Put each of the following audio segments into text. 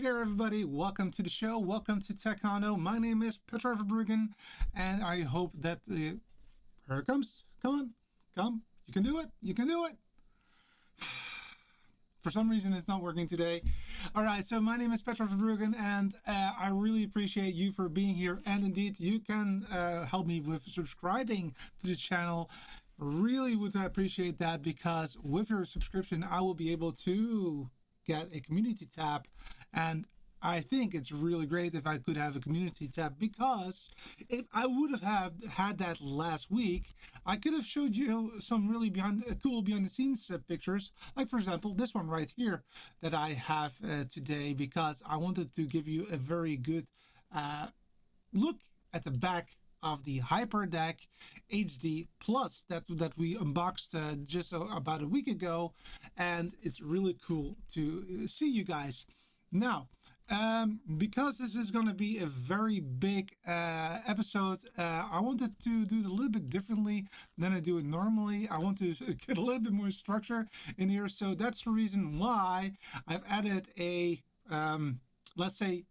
Hey there, everybody. Welcome to the show. Welcome to Taekwondo. My name is Petra Verbruggen, and I hope that here it comes. Come on, come. You can do it. You can do it. For some reason, it's not working today. All right, so my name is Petra Verbruggen, and I really appreciate you for being here. And indeed, you can help me with subscribing to the channel. Really would appreciate that, because with your subscription, I will be able to get a community tab, and I think it's really great if I could have a community tab, because if I would have had that last week, I could have showed you some really cool behind the scenes pictures, like for example this one right here that I have today, because I wanted to give you a very good look at the back of the Hyperdeck HD Plus that we unboxed just about a week ago, and it's really cool to see you guys. Now, because this is going to be a very big episode, I wanted to do it a little bit differently than I do it normally. I want to get a little bit more structure in here, so that's the reason why I've added a let's say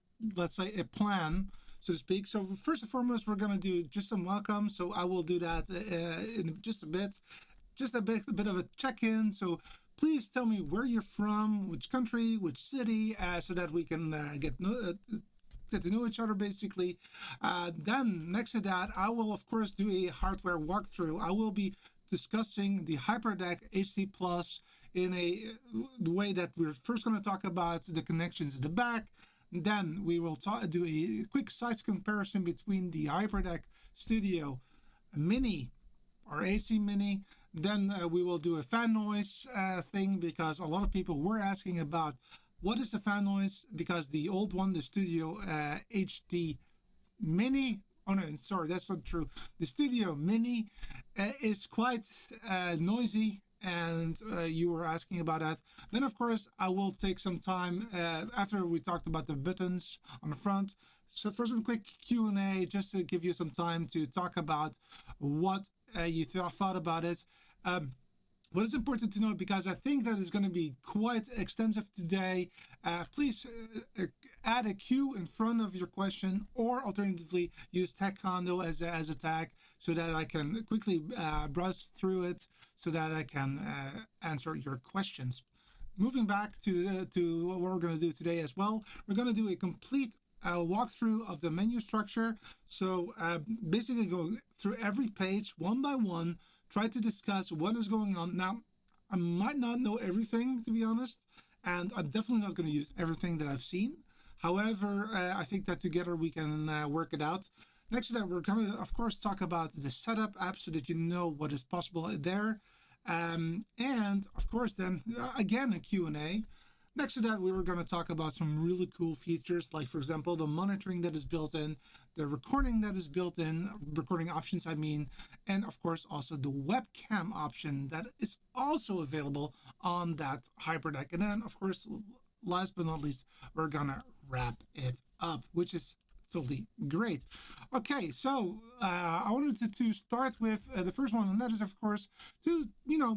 a plan, so to speak. So first and foremost, we're going to do just some welcome. So I will do that in just a bit of a check-in. So please tell me where you're from, which country, which city, so that we can get to know each other, basically. Then next to that, I will of course do a hardware walkthrough. I will be discussing the Hyperdeck HD Plus in the way that we're first going to talk about the connections at the back. Then we will do a quick size comparison between the Hyperdeck Studio Mini or ATEM Mini. Then we will do a fan noise thing, because a lot of people were asking about what is the fan noise, because the old one, the Studio HD Mini, oh no, sorry, that's not true. The Studio Mini is quite noisy, and you were asking about that. Then of course I will take some time after we talked about the buttons on the front, so for some quick Q&A, just to give you some time to talk about what you thought about it. What is important to know, because I think that is going to be quite extensive today, please add a Q in front of your question, or alternatively use Taekwondo as a tag, so that I can quickly browse through it, so that I can answer your questions. Moving back to what we're going to do today as well, we're going to do a complete walkthrough of the menu structure. So basically go through every page one by one, try to discuss what is going on. Now, I might not know everything, to be honest, and I'm definitely not going to use everything that I've seen. However, I think that together we can work it out. Next to that, we're going to, of course, talk about the setup app, so that you know what is possible there. And, of course, then, again, a Q&A. Next to that, we were going to talk about some really cool features, like, for example, the monitoring that is built in, the recording that is built in, recording options, I mean, and, of course, also the webcam option that is also available on that Hyperdeck. And then, of course, last but not least, we're going to wrap it up, which is totally great. Okay, so I wanted to start with the first one, and that is, of course, to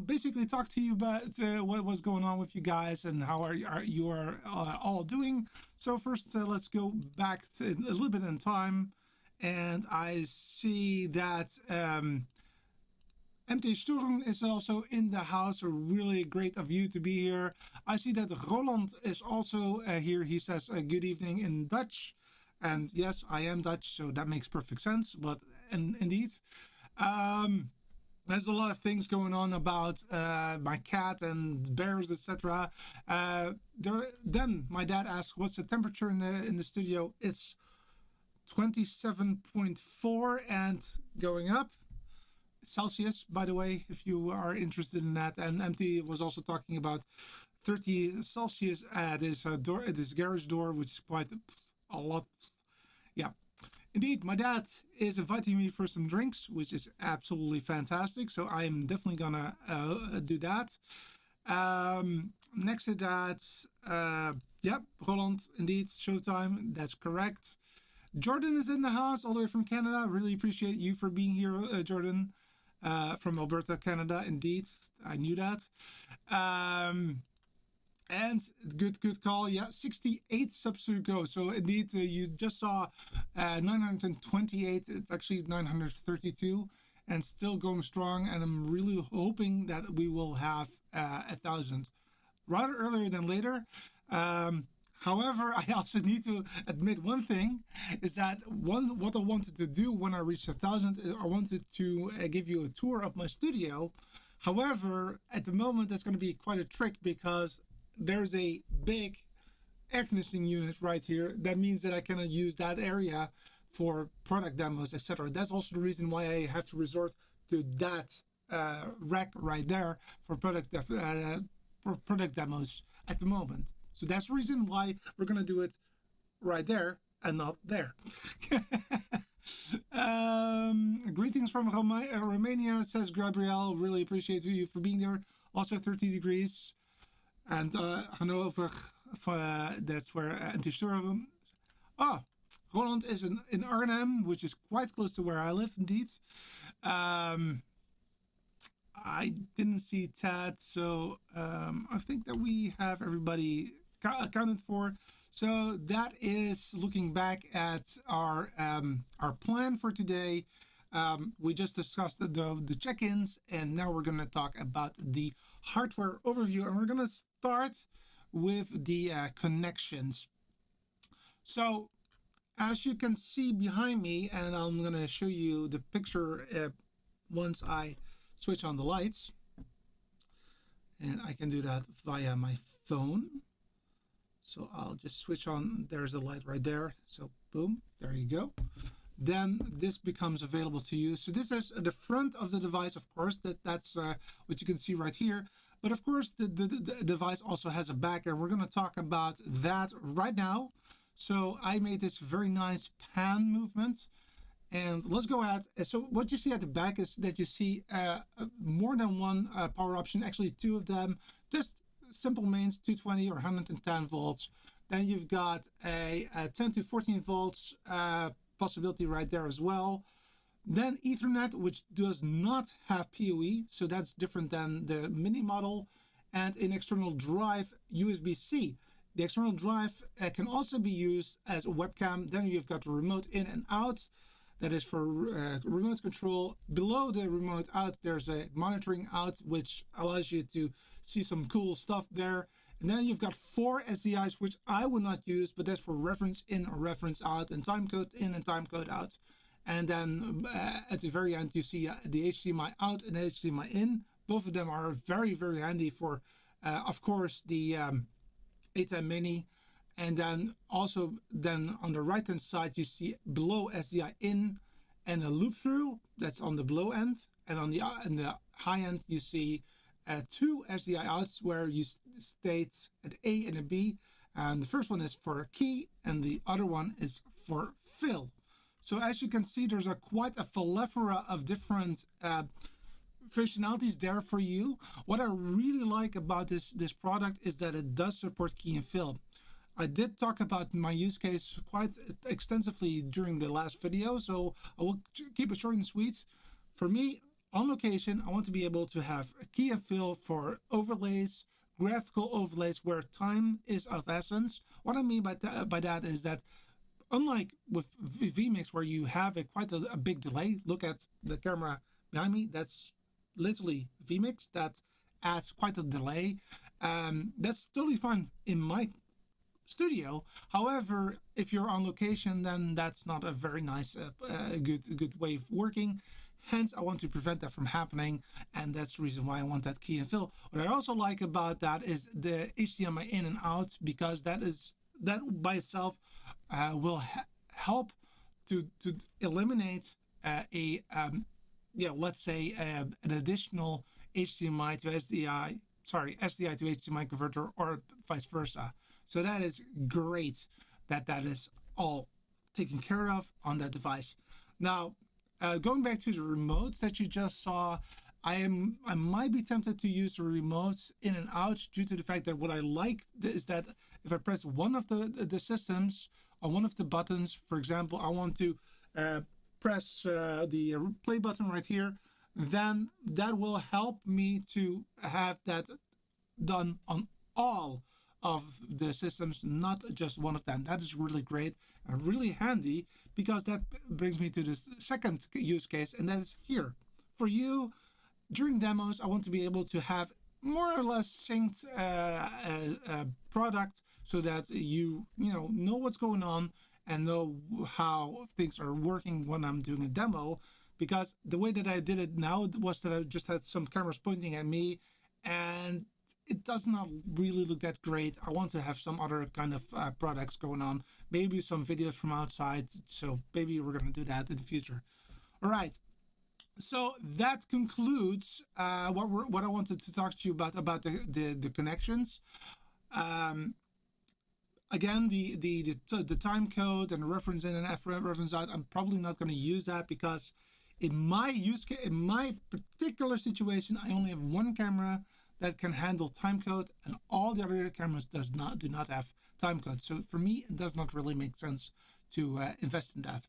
basically talk to you about what was going on with you guys and how you are all doing. So first, let's go back to a little bit in time, and I see that MT Sturm is also in the house. So really great of you to be here. I see that Roland is also here. He says good evening in Dutch. And yes, I am Dutch, so that makes perfect sense. But indeed, there's a lot of things going on about my cat and bears, etc. Then my dad asked, "What's the temperature in the studio?" It's 27.4 and going up. Celsius, by the way, if you are interested in that. And MT was also talking about 30 Celsius at his door, at his garage door, which is quite a lot. Yeah, indeed, my dad is inviting me for some drinks, which is absolutely fantastic, so I'm definitely gonna do that. Next to that, yep, Roland, indeed, showtime, that's correct. Jordan is in the house all the way from Canada. Really appreciate you for being here, Jordan, from Alberta, Canada. Indeed, I knew that. And good call. Yeah, 68 subs to go. So indeed, you just saw 928. It's actually 932, and still going strong. And I'm really hoping that we will have 1,000 rather earlier than later. However, I also need to admit one thing, is that what I wanted to do when I reached 1,000 is I wanted to give you a tour of my studio. However, at the moment, that's going to be quite a trick because there's a big air conditioning unit right here. That means that I cannot use that area for product demos, etc. That's also the reason why I have to resort to that rack right there for product demos at the moment. So that's the reason why we're gonna do it right there and not there. Greetings from Romania, says Gabrielle. Really appreciate you for being there. Also 30 degrees. And Hanover, that's where Antisturm. Oh, Holland is in Arnhem, which is quite close to where I live, indeed. I didn't see Tad, so I think that we have everybody accounted for. So that is looking back at our plan for today. We just discussed the check-ins, and now we're going to talk about the hardware overview, and we're going to start with the connections. So as you can see behind me, and I'm going to show you the picture once I switch on the lights, and I can do that via my phone. So I'll just switch on, there's a light right there, so boom, there you go. Then this becomes available to you. So this is the front of the device, of course, that's what you can see right here. But of course, the device also has a back, and we're going to talk about that right now. So I made this very nice pan movement, and let's go ahead. So what you see at the back is that you see more than one power option, actually two of them, just simple mains, 220 or 110 volts. Then you've got a 10 to 14 volts possibility right there as well. Then Ethernet, which does not have PoE, so that's different than the Mini model, and an external drive, USB-C. The external drive can also be used as a webcam. Then you've got the remote in and out. That is for remote control. Below the remote out, there's a monitoring out, which allows you to see some cool stuff there. And then you've got 4 SDIs, which I will not use, but that's for reference in or reference out, and timecode in and timecode out. And then at the very end, you see the HDMI out and HDMI in. Both of them are very, very handy for, of course, the ATEM Mini. And then also then on the right hand side, you see below SDI in and a loop through. That's on the below end. And on the high end, you see 2 SDI outs where you state an A and a B. And the first one is for key, and the other one is for fill. So as you can see, there's quite a plethora of different functionalities there for you. What I really like about this product is that it does support key and fill. I did talk about my use case quite extensively during the last video, so I will keep it short and sweet. For me, on location, I want to be able to have a key and fill for overlays, graphical overlays where time is of essence. What I mean by that is that unlike with vMix, where you have quite a big delay, look at the camera behind me, that's literally vMix, that adds quite a delay. That's totally fine in my studio. However, if you're on location, then that's not a very nice, good way of working. Hence, I want to prevent that from happening, and that's the reason why I want that key and fill. What I also like about that is the HDMI in and out, because that by itself will help to eliminate let's say an additional HDMI to SDI, SDI to HDMI converter, or vice versa. So that is great that is all taken care of on that device. Now, going back to the remote that you just saw, I might be tempted to use the remotes in and out due to the fact that what I like is that if I press one of the systems on one of the buttons, for example, I want to press the play button right here, then that will help me to have that done on all of the systems, not just one of them. That is really great and really handy, because that brings me to the second use case, and that is here. For you, during demos, I want to be able to have more or less synced product, so that you know what's going on and know how things are working when I'm doing a demo. Because the way that I did it now was that I just had some cameras pointing at me, and it does not really look that great. I want to have some other kind of products going on, maybe some videos from outside. So maybe we're going to do that in the future. All right. So that concludes what I wanted to talk to you about the connections. Again, the time code and reference in and reference out, I'm probably not going to use that, because in my use case, in my particular situation, I only have one camera that can handle time code, and all the other cameras do not have time code. So for me, it does not really make sense to invest in that.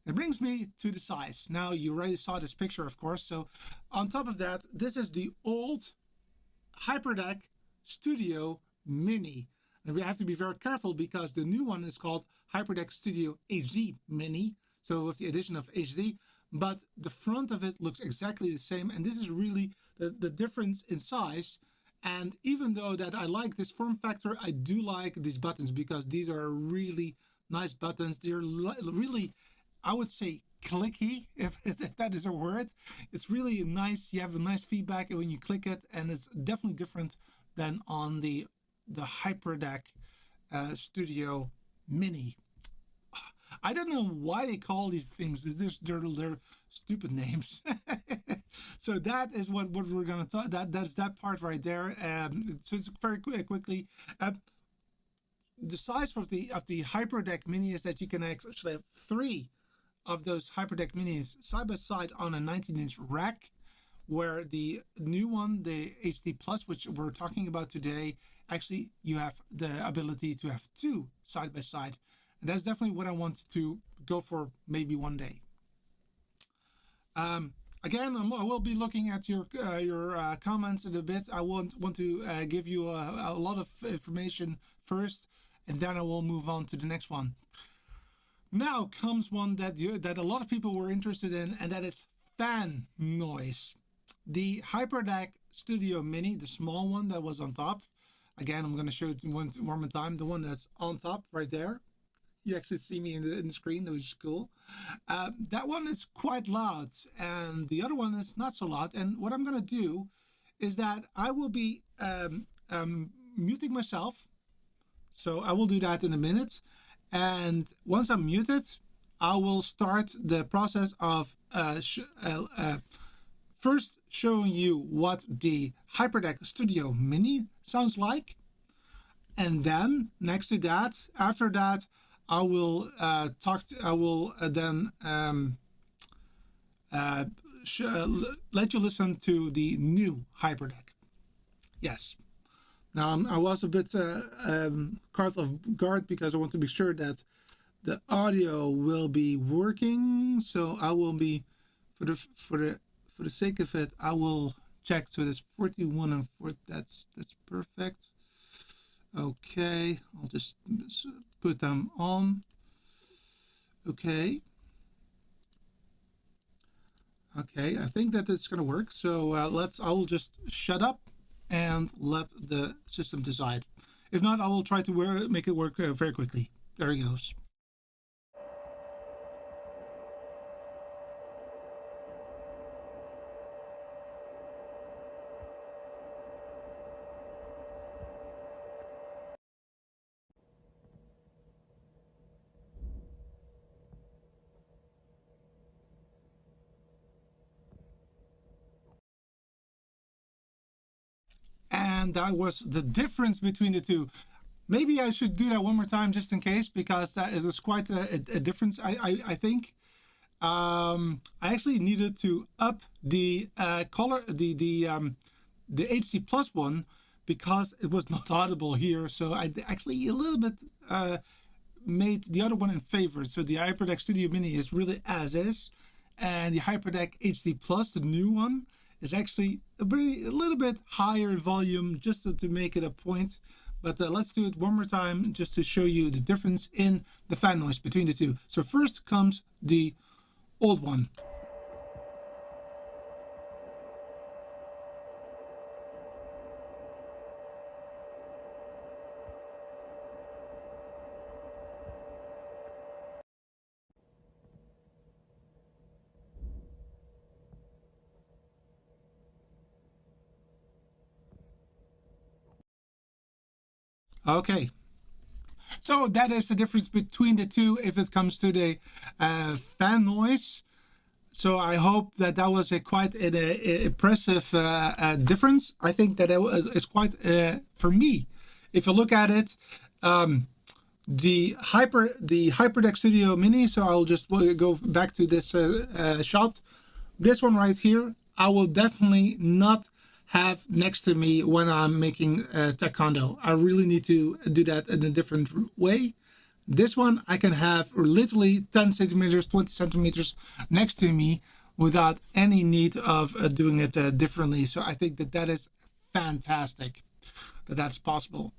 It brings me to the size. Now, you already saw this picture, of course. So on top of that, this is the old Hyperdeck Studio Mini. And we have to be very careful, because the new one is called Hyperdeck Studio HD Mini. So with the addition of HD, but the front of it looks exactly the same. And this is really the difference in size. And even though that I like this form factor, I do like these buttons, because these are really nice buttons. They're really, I would say, clicky, if that is a word. It's really nice. You have a nice feedback when you click it, and it's definitely different than on the Hyperdeck Studio Mini. I don't know why they call these things. They're stupid names. So that is what we're going to talk. That's that part right there. So it's very quickly. The size of the Hyperdeck Mini is that you can actually have 3 of those Hyperdeck Minis side by side on a 19-inch rack, where the new one, the HD Plus, which we're talking about today, actually you have the ability to have 2 side by side. And that's definitely what I want to go for, maybe one day. Again, I will be looking at your comments in a bit. I want to give you a lot of information first, and then I will move on to the next one. Now comes one that a lot of people were interested in, and that is fan noise. The Hyperdeck Studio Mini, the small one that was on top. Again, I'm going to show it one more time. The one that's on top right there. You actually see me in the screen, which is cool. That one is quite loud, and the other one is not so loud. And what I'm going to do is that I will be muting myself. So I will do that in a minute. And once I'm muted, I will start the process of first showing you what the Hyperdeck Studio Mini sounds like. And then next to that, after that, I will let you listen to the new Hyperdeck. Yes. Now I was a bit caught off guard, because I want to be sure that the audio will be working. So I will be, for the sake of it, I will check. So that's 41 and 4. That's perfect. Okay, I'll just put them on. Okay, I think that it's going to work. So I will just shut up and let the system decide. If not, I will try to make it work very quickly. There he goes. And that was the difference between the two. Maybe I should do that one more time just in case, because that is quite a difference. I think I actually needed to up the color, the HD Plus one, because it was not audible here. So I actually a little bit made the other one in favor. So the Hyperdeck Studio Mini is really as is, and the Hyperdeck HD Plus, the new one, is actually a little bit higher volume, just to make it a point. But let's do it one more time just to show you the difference in the fan noise between the two. So first comes the old one. Okay, so that is the difference between the two if it comes to the fan noise. So I hope that that was a quite an impressive difference. I think that it's quite, for me, if you look at it, the Hyperdeck Studio Mini, so I'll just go back to this shot. This one right here, I will definitely not have next to me when I'm making taekwondo. I really need to do that in a different way. This one I can have literally 10 centimeters, 20 centimeters next to me without any need of doing it differently. So I think that that is fantastic that that's possible.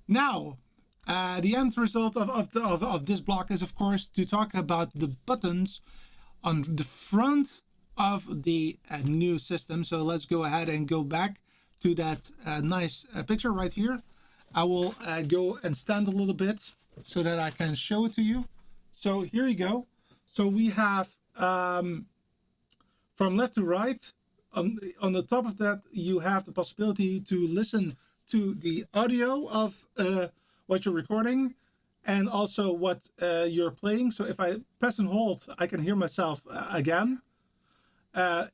Now, the end result of this block is, of course, to talk about the buttons on the front of the new system. So let's go ahead and go back to that nice picture right here. I will go and stand a little bit so that I can show it to you. So here you go. So we have from left to right. On the top of that, you have the possibility to listen to the audio of what you're recording and also what you're playing. So if I press and hold, I can hear myself again.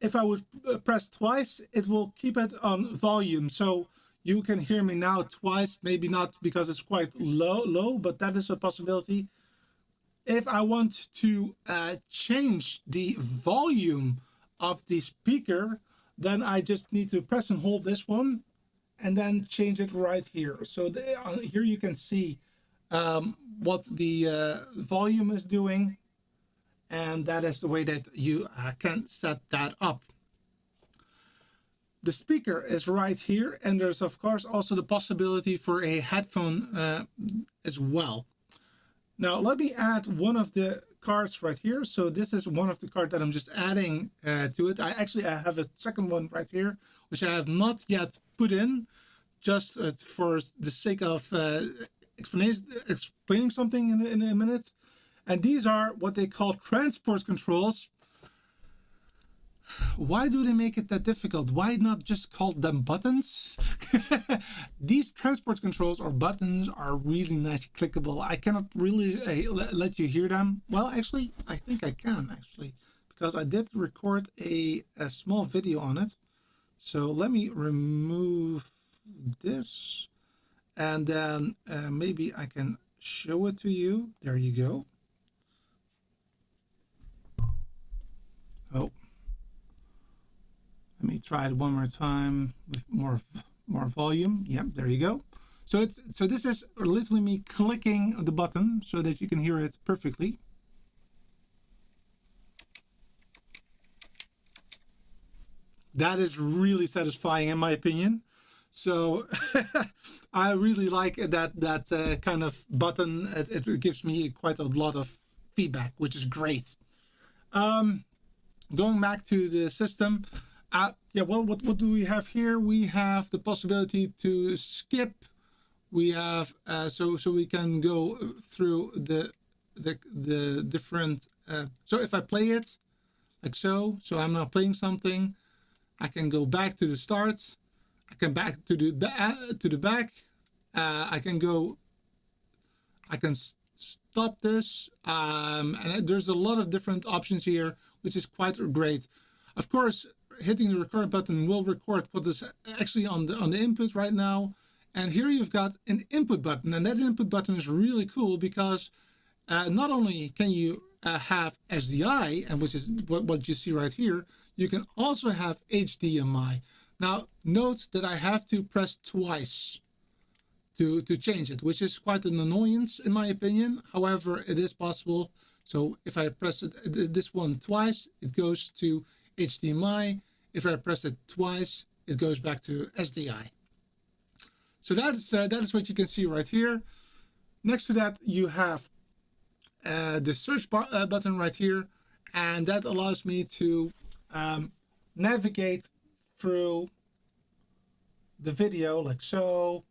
If I would press twice, it will keep it on volume. So you can hear me now twice, maybe not because it's quite low, but that is a possibility. If I want to change the volume of the speaker, then I just need to press and hold this one and then change it right here. So here you can see what the volume is doing. And that is the way that you can set that up. The speaker is right here, and there's of course also the possibility for a headphone as well. Now let me add one of the cards right here. So this is one of the cards that I'm just adding to it. I have a second one right here, which I have not yet put in, just for the sake of explaining something in a minute. And these are what they call transport controls. Why do they make it that difficult? Why not just call them buttons? These transport controls or buttons are really nice, clickable. I cannot really let you hear them. Well, actually, I think I can actually, because I did record a small video on it. So let me remove this and then maybe I can show it to you. There you go. Oh, let me try it one more time with more volume. Yep, there you go. So this is literally me clicking the button so that you can hear it perfectly. That is really satisfying in my opinion. So I really like that kind of button. It gives me quite a lot of feedback, which is great. Going back to the system, yeah, well, what do we have here? We have the possibility to skip. We have so we can go through the different. So if I play it like so I'm now playing something, I can go back to the start. I can back to the back. I can stop this, and there's a lot of different options here, which is quite great. Of course, hitting the record button will record what is actually on the input right now. And here you've got an input button, and that input button is really cool because not only can you have SDI, and which is what you see right here, you can also have HDMI. Now note that I have to press twice to change it, which is quite an annoyance in my opinion. However, it is possible. So if I press this one twice, it goes to HDMI. If I press it twice, it goes back to SDI. So that is what you can see right here. Next to that, you have the search button right here, and that allows me to navigate through the video like so,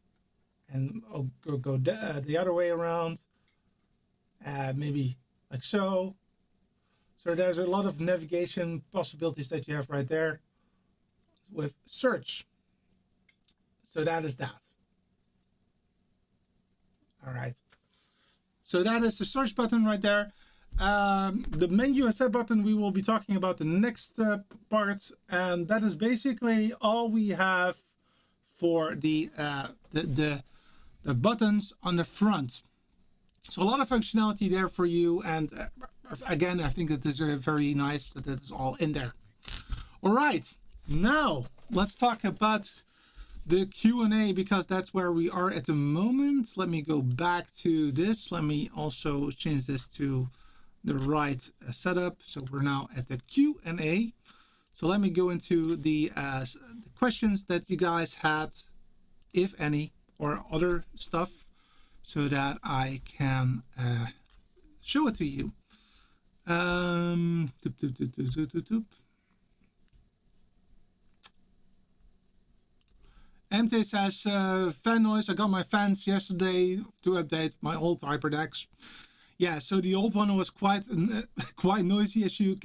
and I'll go the other way around, maybe like so. So there's a lot of navigation possibilities that you have right there with search. So that is that. All right. So that is the search button right there. The menu set button we will be talking about the next part, and that is basically all we have for the buttons on the front. So a lot of functionality there for you, and again, I think that this is very nice that it is all in there. All right, now let's talk about the Q&A, because that's where we are at the moment. Let me go back to this. Let me also change this to the right setup. So we're now at the Q&A. So let me go into the questions that you guys had, if any, or other stuff, so that I can show it to you. MT says, fan noise. I got my fans yesterday to update my old Hyperdecks. Yeah, so the old one was quite noisy, as you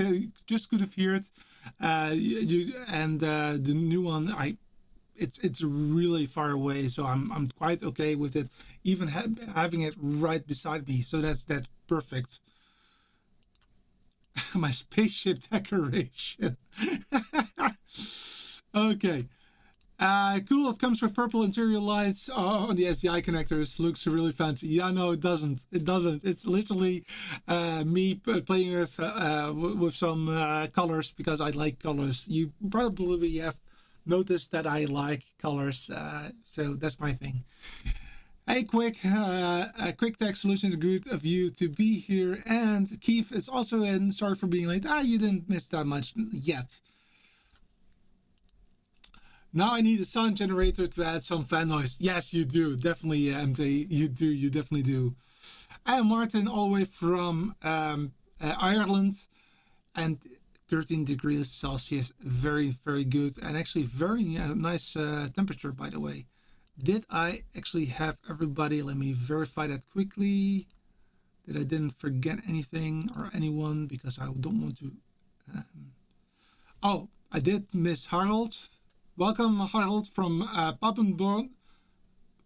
just could have heard. The new one, it's really far away, so I'm quite okay with it, even having it right beside me. So that's perfect. My spaceship decoration. Okay. Cool, it comes with purple interior lights on the SDI connectors. Looks really fancy. Yeah, no, it doesn't. It doesn't. It's literally me playing with some colors, because I like colors. You probably have noticed that I like colors, so that's my thing. Hey, Quick Tech Solutions, good of you to be here. And Keith is also in. Sorry for being late. You didn't miss that much yet. Now I need a sound generator to add some fan noise. Yes, you do. Definitely, MT. You do. You definitely do. I am Martin, all the way from Ireland. And 13 degrees Celsius. Very, very good. And actually very nice temperature, by the way. Did I actually have everybody? Let me verify that quickly. That I didn't forget anything or anyone, because I don't want to. Oh, I did miss Harold. Welcome, Harold, from Paddendorn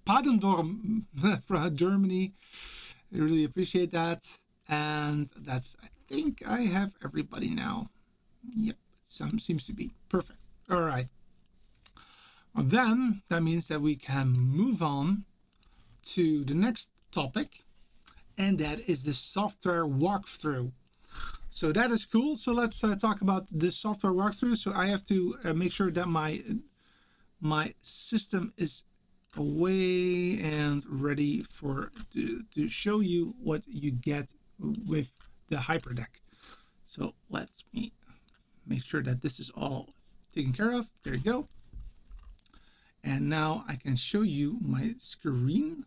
from Germany. I really appreciate that. And that's, I think I have everybody now. Yep, seems to be perfect. All right. Well, then that means that we can move on to the next topic, and that is the software walkthrough. So that is cool. So let's talk about the software walkthrough. So I have to make sure that my system is away and ready to show you what you get with the Hyperdeck. So let me make sure that this is all taken care of. There you go. And now I can show you my screen.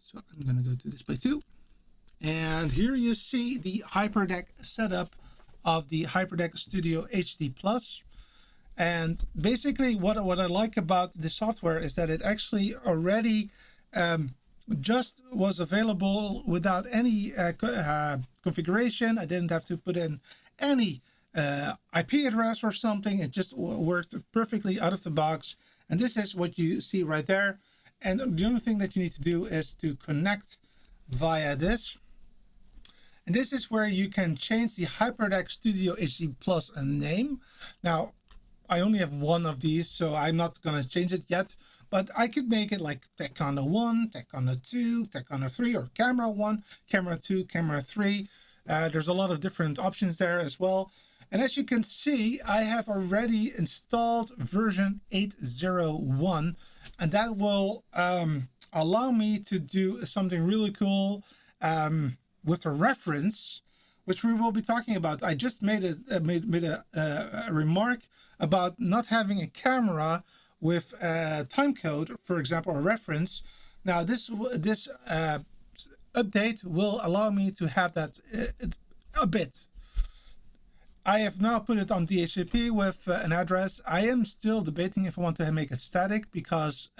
So I'm going to go to display 2. And here you see the Hyperdeck setup of the Hyperdeck Studio HD Plus. And basically what I like about the software is that it actually already just was available without any configuration. I didn't have to put in any IP address or something. It just worked perfectly out of the box. And this is what you see right there. And the only thing that you need to do is to connect via this. And this is where you can change the Hyperdeck Studio HD Plus name. Now, I only have one of these, so I'm not going to change it yet. But I could make it like Tech-Honda 1, Tech-Honda 2, Tech-Honda 3, or Camera 1, Camera 2, Camera 3. There's a lot of different options there as well. And as you can see, I have already installed version 8.0.1. And that will allow me to do something really cool with a reference, which we will be talking about. I just made a remark about not having a camera with a time code, for example, a reference. Now this update will allow me to have that a bit. I have now put it on DHCP with an address. I am still debating if I want to make it static, because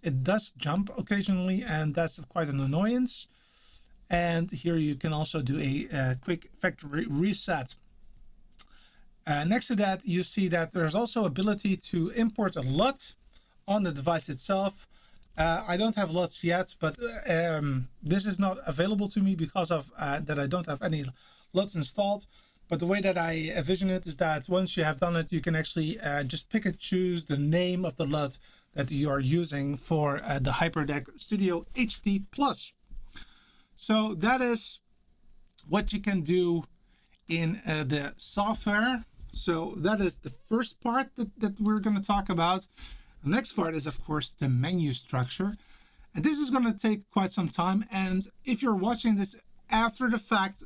it does jump occasionally, and that's quite an annoyance. And here you can also do a quick factory reset. Next to that, you see that there's also ability to import a LUT on the device itself. I don't have LUTs yet, but this is not available to me because of that I don't have any LUTs installed. But the way that I envision it is that once you have done it, you can actually just pick and choose the name of the LUT that you are using for the Hyperdeck Studio HD Plus. So that is what you can do in the software. So that is the first part that we're going to talk about. The next part is, of course, the menu structure. And this is going to take quite some time. And if you're watching this after the fact,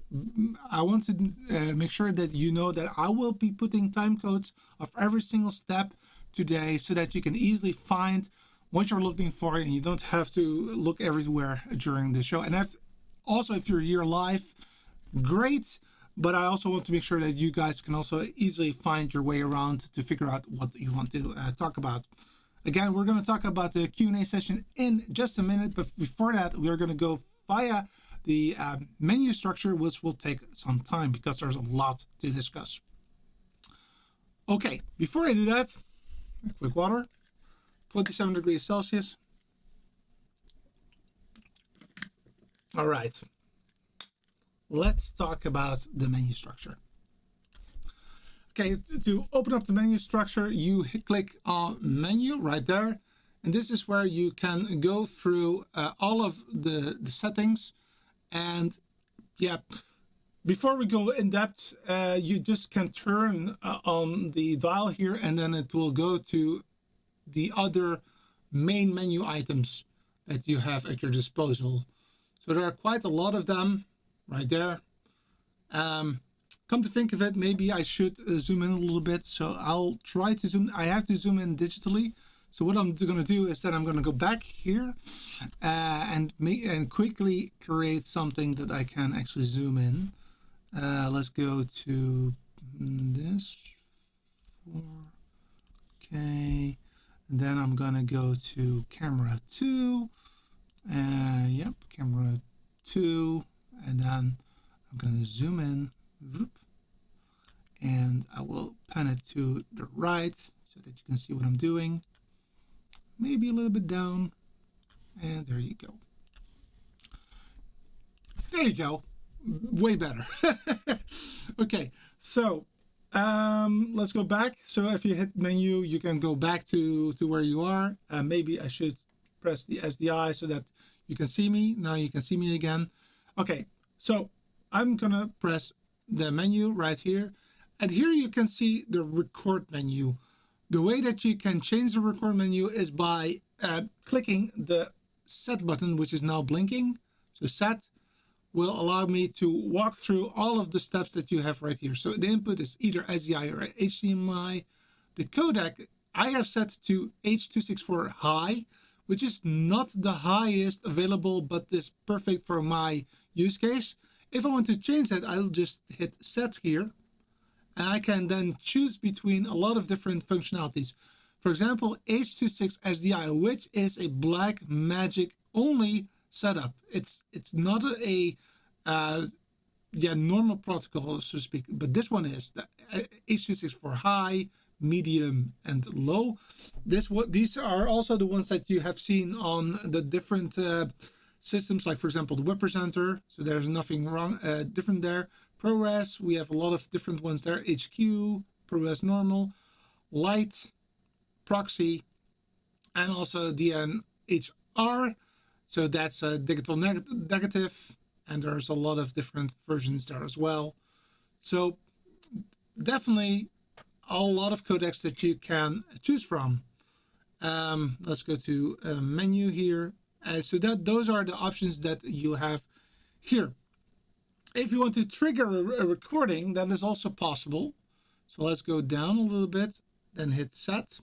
I want to make sure that you know that I will be putting time codes of every single step today, so that you can easily find what you're looking for and you don't have to look everywhere during the show. And if you're here live, great. But I also want to make sure that you guys can also easily find your way around to figure out what you want to talk about. Again, we're going to talk about the Q&A session in just a minute. But before that, we're going to go via the menu structure, which will take some time because there's a lot to discuss. Okay, before I do that, a quick water, 27 degrees Celsius. All right, let's talk about the menu structure. Okay, to open up the menu structure, you click on menu right there. And this is where you can go through all of the settings. And yeah, before we go in depth, you just can turn on the dial here, and then it will go to the other main menu items that you have at your disposal. So there are quite a lot of them right there. Come to think of it, maybe I should zoom in a little bit. So I'll try to zoom. I have to zoom in digitally. So what I'm going to do is that I'm going to go back here and quickly create something that I can actually zoom in. Let's go to this 4K. And then I'm going to go to camera 2. Yep, camera 2. And then I'm going to zoom in. And I will pan it to the right so that you can see what I'm doing. Maybe a little bit down, and there you go. There you go, way better. Okay, so let's go back. So if you hit menu, you can go back to where you are. Maybe I should press the SDI so that you can see me. Now you can see me again. Okay, so I'm gonna press the menu right here, and here you can see the record menu. The way that you can change the record menu is by clicking the set button, which is now blinking. So set will allow me to walk through all of the steps that you have right here. So the input is either SDI or HDMI. The codec I have set to H.264 high, which is not the highest available, but is perfect for my use case. If I want to change that, I'll just hit set here. And I can then choose between a lot of different functionalities. For example, H.264 SDI, which is a Black Magic only setup. It's not a normal protocol, so to speak, but this one is the H.264 high, medium, and low. These are also the ones that you have seen on the different systems, like for example the Web Presenter. So there's nothing wrong, different there. ProRes, we have a lot of different ones there. HQ, ProRes normal, light, proxy, and also DNHR. So that's a digital negative, and there's a lot of different versions there as well. So definitely a lot of codecs that you can choose from. Let's go to menu here. So those are the options that you have here. If you want to trigger a recording, that is also possible. So let's go down a little bit, then hit set.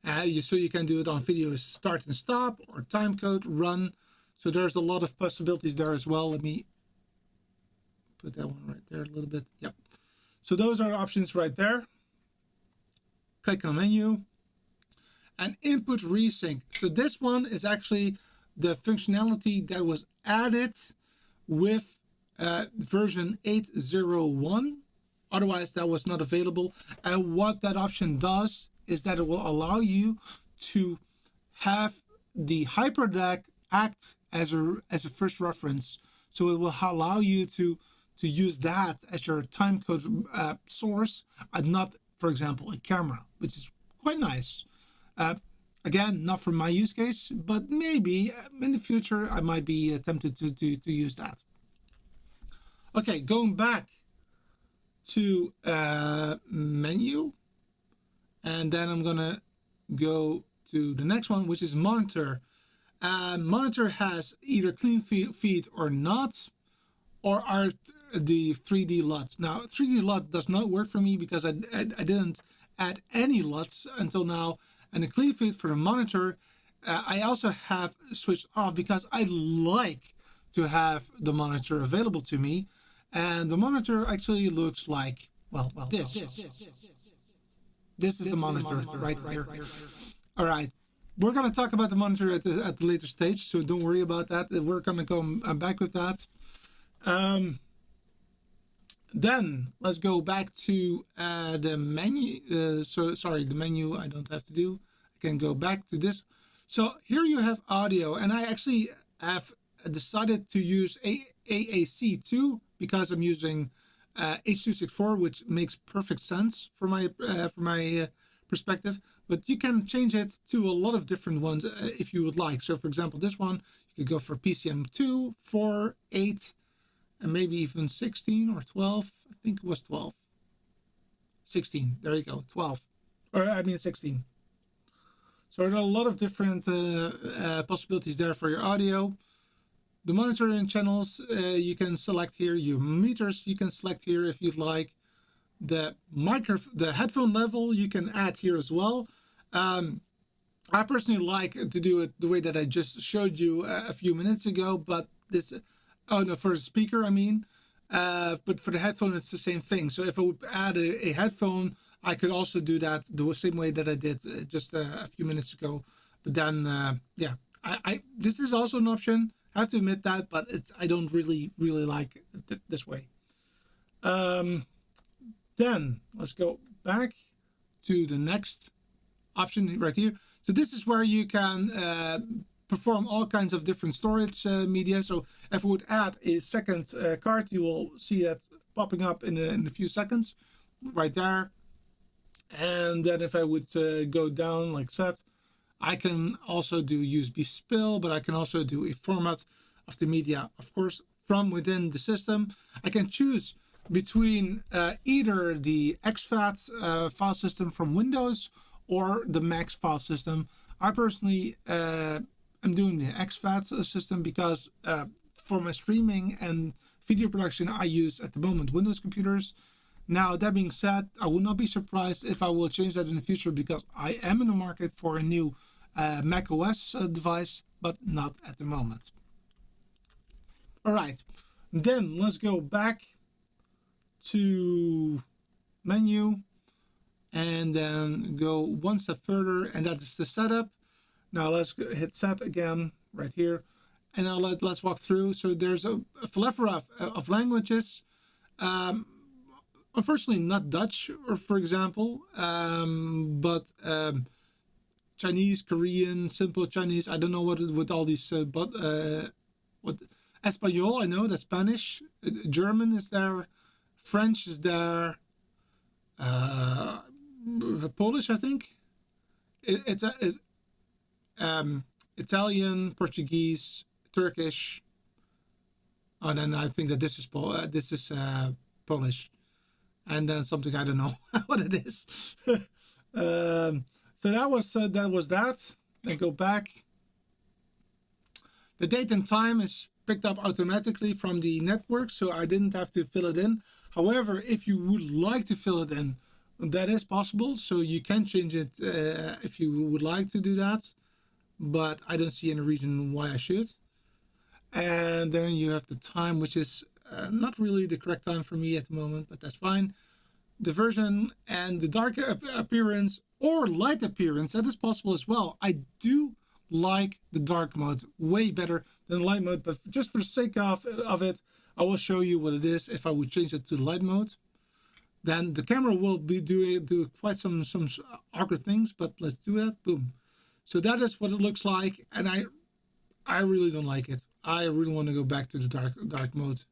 So you can do it on video start and stop, or time code, run. So there's a lot of possibilities there as well. Let me put that one right there a little bit. Yep. So those are options right there. Click on menu and input resync. So this one is actually the functionality that was added with version 8.0.1. Otherwise, that was not available. And what that option does is that it will allow you to have the Hyperdeck act as a first reference. So it will allow you to use that as your timecode source, and not, for example, a camera, which is quite nice. Again, not for my use case, but maybe in the future I might be tempted to use that. Okay, going back to menu, and then I'm gonna go to the next one, which is monitor. Monitor has either clean feed or not, or are the 3D LUTs. Now 3D LUT does not work for me because I didn't add any LUTs until now, and the clean feed for the monitor I also have switched off because I like to have the monitor available to me. And the monitor actually looks like, well, this. This is the monitor right here. All right. We're going to talk about the monitor at the later stage, so don't worry about that. We're going to come back with that. Then let's go back to the menu. Sorry, the menu I don't have to do. I can go back to this. So here you have audio, and I actually have decided to use AAC2 because I'm using H.264, which makes perfect sense for my perspective. But you can change it to a lot of different ones if you would like. So for example, this one, you could go for PCM2, 4, 8, and maybe even 16 or 12. I think it was 12. 16, there you go, 12. Or I mean 16. So there are a lot of different possibilities there for your audio. The monitoring channels, you can select here. Your meters, you can select here if you'd like. The headphone level, you can add here as well. I personally like to do it the way that I just showed you a few minutes ago, but this, oh no, for the speaker, I mean. But for the headphone, it's the same thing. So if I would add a headphone, I could also do that the same way that I did just a few minutes ago. But then, yeah, this is also an option. I have to admit that, but I don't really like it this way. Then let's go back to the next option right here. So this is where you can perform all kinds of different storage media. So if I would add a second card, you will see that popping up in a few seconds right there. And then if I would go down like that, I can also do USB spill, but I can also do a format of the media, of course, from within the system. I can choose between either the exFAT file system from Windows or the Max file system. I personally am doing the exFAT system because for my streaming and video production, I use at the moment Windows computers. Now, that being said, I will not be surprised if I will change that in the future because I am in the market for a new Mac OS device, but not at the moment. All right, then let's go back to menu and then go one step further, and that is the setup. Now let's hit set again right here, and now let's walk through. So there's a plethora of languages. Unfortunately, not Dutch, or for example, but Chinese, Korean, simple Chinese. I don't know what with all these, what Espanol. I know that's Spanish. German is there. French is there. Polish, I think. It's Italian, Portuguese, Turkish. Oh, then I think that this is Polish. And then something I don't know what it is. So that was that. Then go back. The date and time is picked up automatically from the network, so I didn't have to fill it in. However, if you would like to fill it in That is possible, so you can change it if you would like to do that, but I don't see any reason why I should. And then you have the time, which is not really the correct time for me at the moment, but that's fine. The version and the dark appearance or light appearance, that is possible as well. I do like the dark mode way better than light mode, but just for the sake of it, I will show you what it is if I would change it to light mode. Then the camera will be do quite some awkward things, but let's do it. Boom. So that is what it looks like, and I really don't like it. I really want to go back to the dark mode.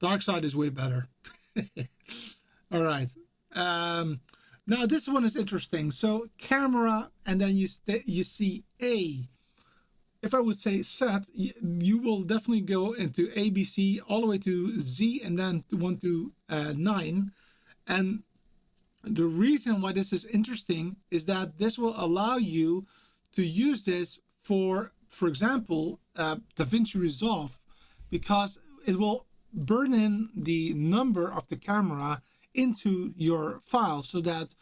Dark side is way better. All right. Now this one is interesting. So camera, and then you see A. If I would say set, you will definitely go into ABC all the way to Z, and then 1 to 9. And the reason why this is interesting is that this will allow you to use this for example, DaVinci Resolve, because it will burn in the number of the camera into your file so that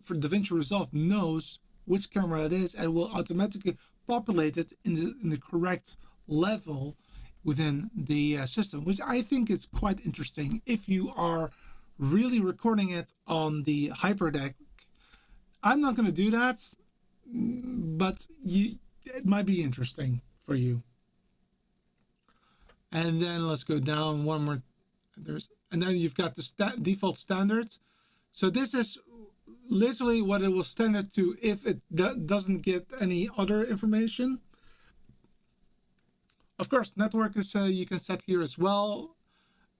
for DaVinci Resolve knows which camera it is and will automatically populate it in the correct level within the system, which I think is quite interesting if you are really recording it on the Hyperdeck. I'm not going to do that, but it might be interesting for you. And then let's go down one more. And then you've got the default standards. So this is literally what it will standard to if it doesn't get any other information. Of course, network is you can set here as well.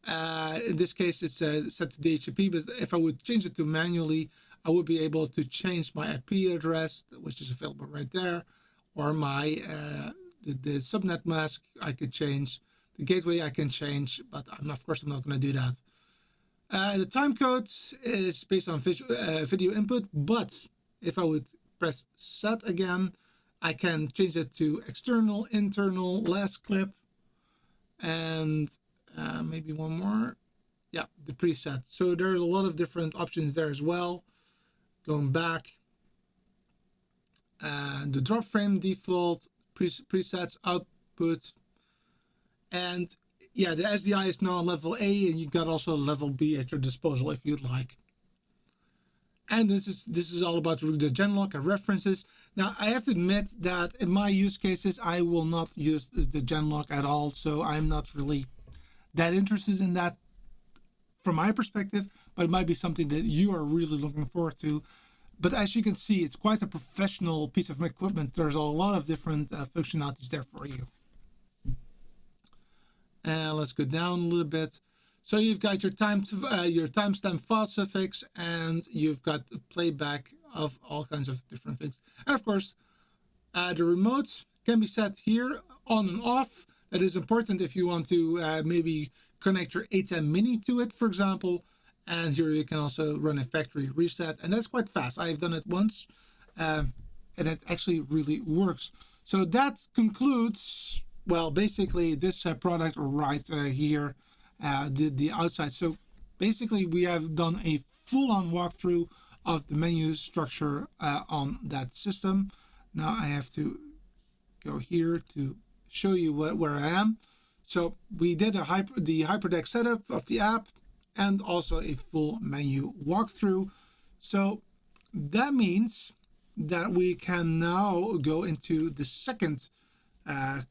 In this case, it's set to DHCP, but if I would change it to manually, I would be able to change my IP address, which is available right there, or my the subnet mask I could change, the gateway I can change, but of course I'm not going to do that. The time code is based on video input, but if I would press set again, I can change it to external, internal, last clip, and maybe one more. Yeah, the preset. So there are a lot of different options there as well. Going back, the drop frame default, presets, output, and yeah, the SDI is now level A, and you got also level B at your disposal if you'd like. And this is all about the genlock and references. Now I have to admit that in my use cases I will not use the genlock at all, so I'm not really that interested in that from my perspective, but it might be something that you are really looking forward to. But as you can see, it's quite a professional piece of equipment. There's a lot of different functionalities there for you. And let's go down a little bit. So you've got your timestamp file suffix, and you've got the playback of all kinds of different things. And of course, the remote can be set here on and off. That is important if you want to maybe connect your ATEM Mini to it, for example. And here you can also run a factory reset, and that's quite fast. I've done it once, and it actually really works. So that concludes, well, basically this product right here, the outside. So basically we have done a full-on walkthrough of the menu structure on that system. Now I have to go here to show you where I am. So we did the Hyperdeck setup of the app and also a full menu walkthrough. So that means that we can now go into the second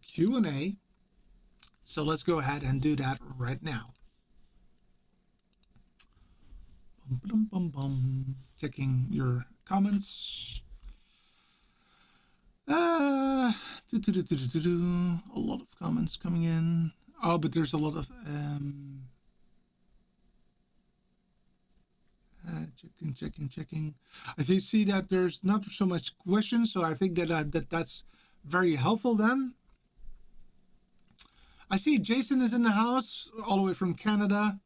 Q&A. So let's go ahead and do that right now. Checking your comments. A lot of comments coming in. Oh, but there's a lot of checking. I see that there's not so much questions, so I think that's very helpful then. I see Jason is in the house all the way from Canada.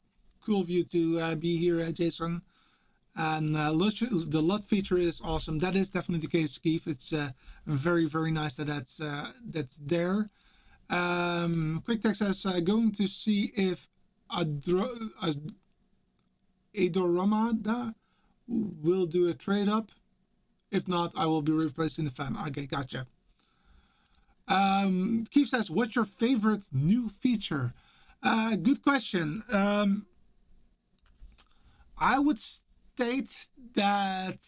Cool of you to be here, Jason. And the LUT feature is awesome. That is definitely the case, Keith. It's very, very nice that that's there. Quick Text says, going to see if Adoramada will do a trade up. If not, I will be replacing the fan. Okay, gotcha. Keith says, what's your favorite new feature? Good question. I would state that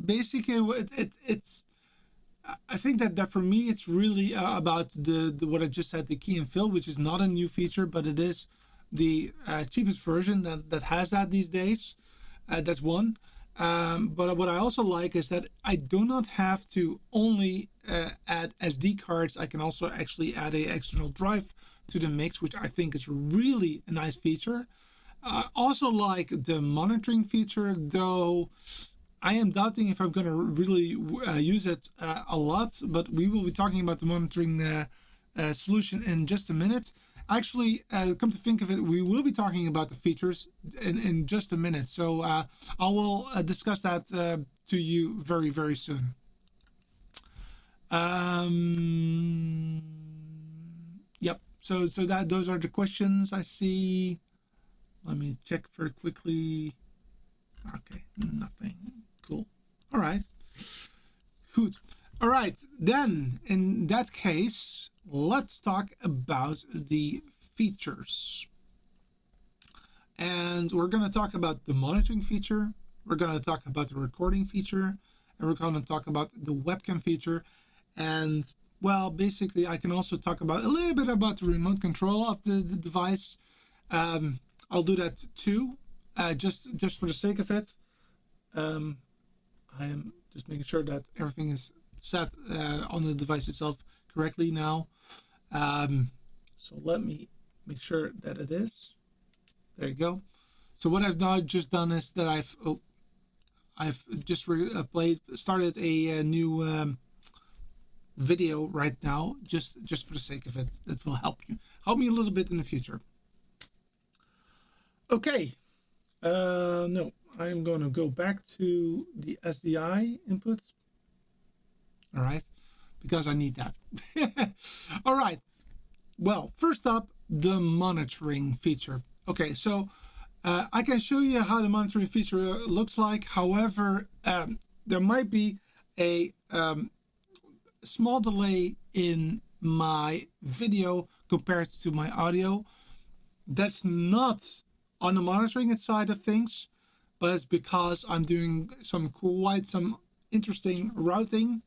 basically it's I think that for me it's really about the what I just said, the key and fill, which is not a new feature, but it is the cheapest version that has that these days. That's one. But what I also like is that I do not have to only add SD cards. I can also actually add an external drive to the mix, which I think is really a nice feature. I also like the monitoring feature, though I am doubting if I'm going to really use it a lot, but we will be talking about the monitoring solution in just a minute. Actually, come to think of it, we will be talking about the features in just a minute. So I will discuss that to you very, very soon. Yep. So those are the questions I see. Let me check very quickly. Okay, nothing. Cool. All right. Good. All right. Then, in that case, let's talk about the features. And we're going to talk about the monitoring feature. We're going to talk about the recording feature. And we're going to talk about the webcam feature. And, well, basically, I can also talk about a little bit about the remote control of the device. I'll do that too, just for the sake of it. I am just making sure that everything is set on the device itself correctly now. So let me make sure that it is. There you go. So what I've now just done is that I've just started a new video right now, just for the sake of it. That will help me a little bit in the future. Okay, no, I'm going to go back to the SDI input. All right, because I need that. All right, well, first up, the monitoring feature. Okay, so I can show you how the monitoring feature looks like. However, there might be a small delay in my video compared to my audio. That's not on the monitoring side of things, but it's because I'm doing some interesting routing,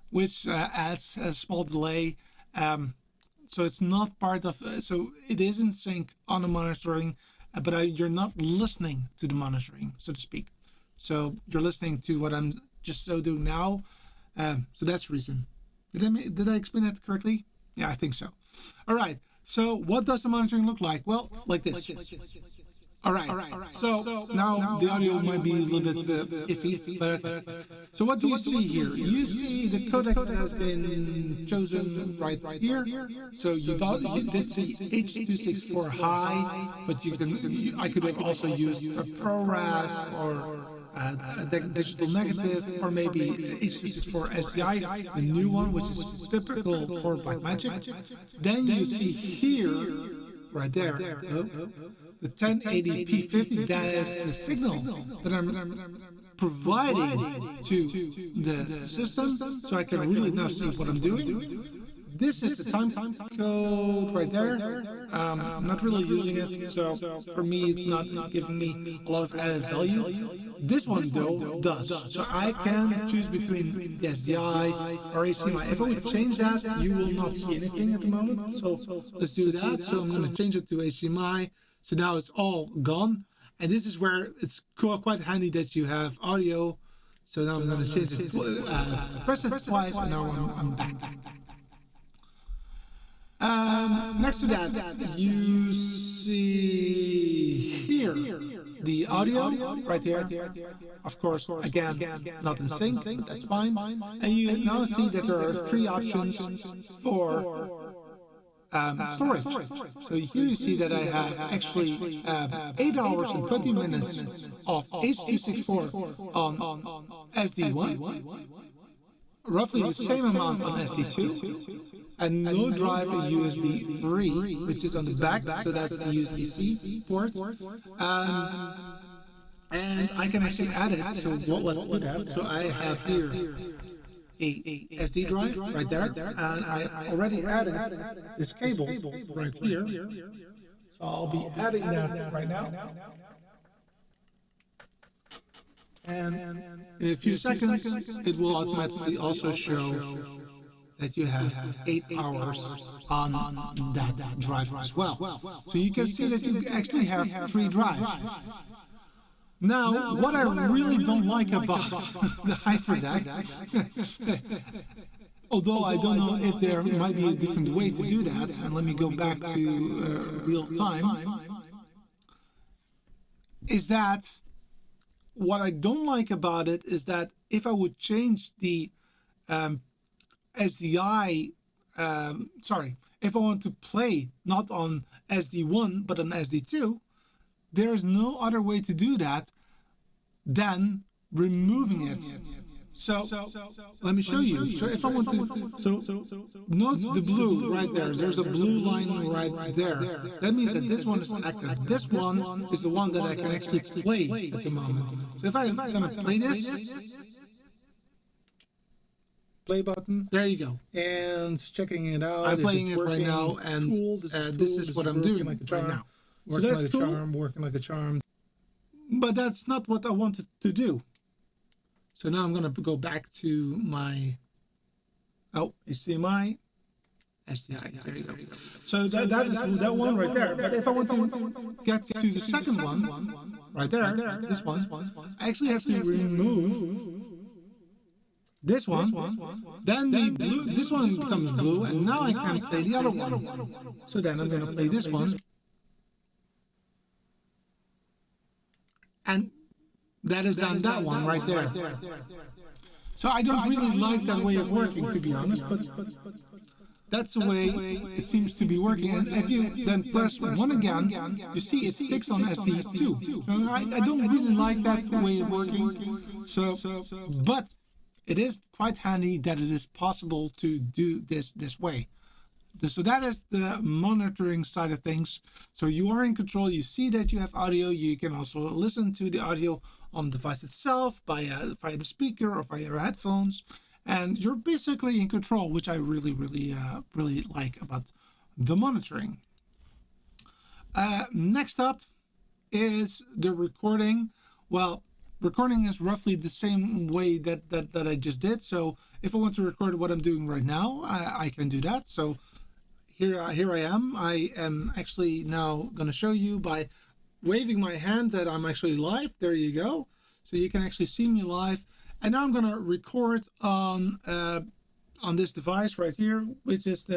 which adds a small delay. So it's not part of, so it is in sync on the monitoring, but you're not listening to the monitoring, so to speak. So you're listening to what I'm just doing now. So that's the reason. Did I explain that correctly? Yeah, I think so. All right. So what does the monitoring look like? Well, like this. All right. So now the audio might be a little bit iffy, but so what do you see here? You see the codec that has been chosen right here. So you did see H.264 high, but I could have also used a ProRes or a digital negative, or maybe H.264 SDI, the new one, which is typical for Blackmagic. Then you see here, right there, the 1080p50, that is the signal that I'm providing to the system, so I can really now see what I'm doing. This is the time code right there. I'm not really using it, so for me it's not giving me a lot of added value. This one though does, so I can choose between the SDI or HDMI. If I would change that, you will not see anything at the moment, so let's do that. So I'm going to change it to HDMI. So now it's all gone, and this is where it's quite handy that you have audio. So now I'm going to change it, press it twice, and now I'm back. Next to that, you see here the audio right here. Of course, again, not in sync, that's fine. And you now see that there are three options for storage. So here you see that I have actually 8 hours and 20 minutes of H.264 on SD1. roughly the same amount on SD2, and no drive a USB 3, which is on the back, so that's the USB-C port. And I can actually add it, so let's do that. So I have here a SD drive right there, and I already added this cable right here. So I'll be adding that right now. And in a few seconds, it will automatically also show that you have 8 hours on that drive as well. So you can see that you actually have 3 drives. Now, what I really don't like about the Hyperdeck, although I don't know if there might be a different way to do that, and let me go back to real time, is that what I don't like about it is that if I would change the SDI, if I want to play not on SD1 but on SD2, there is no other way to do that than removing it. So let me show you. So if I want to, note the blue right there. There's a blue line right there. That means that this one is active. This one is the one that I can actually play at the moment. So if I'm gonna play this, play button. There you go. And checking it out. I'm playing it right now, and this is what I'm doing right now. Working like a charm, working like a charm. But that's not what I wanted to do. So now I'm going to go back to my HDMI, SDI. There you go. So that is that one right there. But if I want to get to the second one, right there, this one, I actually have to remove this one. Then the blue, this one becomes blue, and now I can play the other one. So then I'm going to play this one. And that is on that one right there. So I don't really like that way of working, to be honest, but that's the way it seems to be working. And if you then press one again, you see it sticks on SD2. So I don't really like that way of working. So, but it is quite handy that it is possible to do this way. So that is the monitoring side of things. So you are in control. You see that you have audio. You can also listen to the audio on the device itself via the speaker or via your headphones, and you're basically in control, which I really like about the monitoring. Next up is the recording. Well, recording is roughly the same way that I just did. So if I want to record what I'm doing right now, I can do that. So here I am. I am actually now going to show you by waving my hand that I'm actually live. There you go. So you can actually see me live. And now I'm going to record on this device right here, which is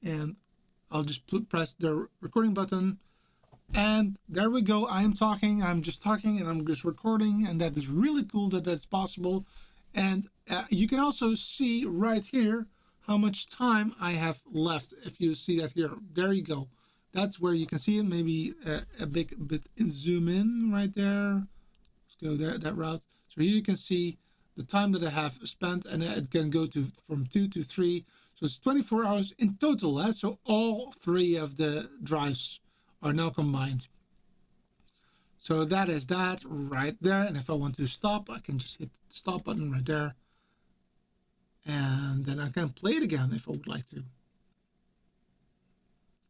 and I'll just press the recording button. And there we go. I'm talking. I'm just talking, and I'm just recording. And that is really cool that that's possible. And you can also see right here how much time I have left. If you see that here, there you go. That's where you can see it. Maybe a bit zoom in right there. Let's go there, that route. So here you can see the time that I have spent, and it can go to from 2 to 3. So it's 24 hours in total. So all 3 of the drives are now combined. So that is that right there. And if I want to stop, I can just hit the stop button right there. And then I can play it again if I would like to.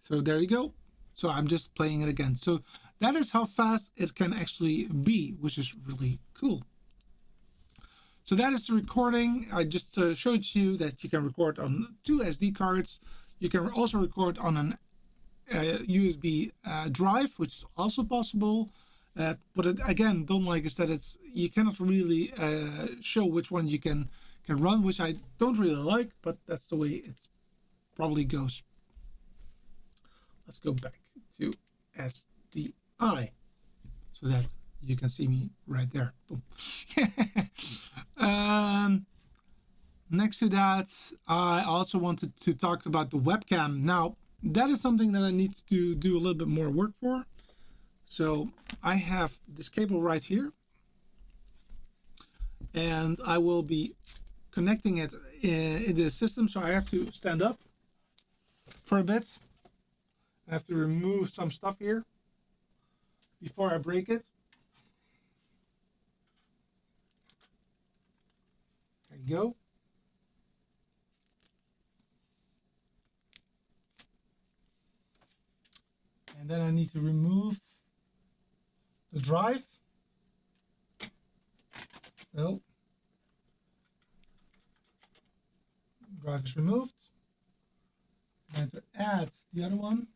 So there you go. So I'm just playing it again. So that is how fast it can actually be, which is really cool. So that is the recording. I just showed you that you can record on 2 SD cards. You can also record on an USB drive, which is also possible. But again, don't like is that you cannot really show which one you can run, which I don't really like, but that's the way it probably goes. Let's go back to SDI so that you can see me right there. Boom. Next to that, I also wanted to talk about the webcam. Now, that is something that I need to do a little bit more work for. So I have this cable right here, and I will be connecting it in the system, so I have to stand up for a bit. I have to remove some stuff here before I break it. There you go. And then I need to remove the drive. No. Drive is removed. I'm going to add the other one.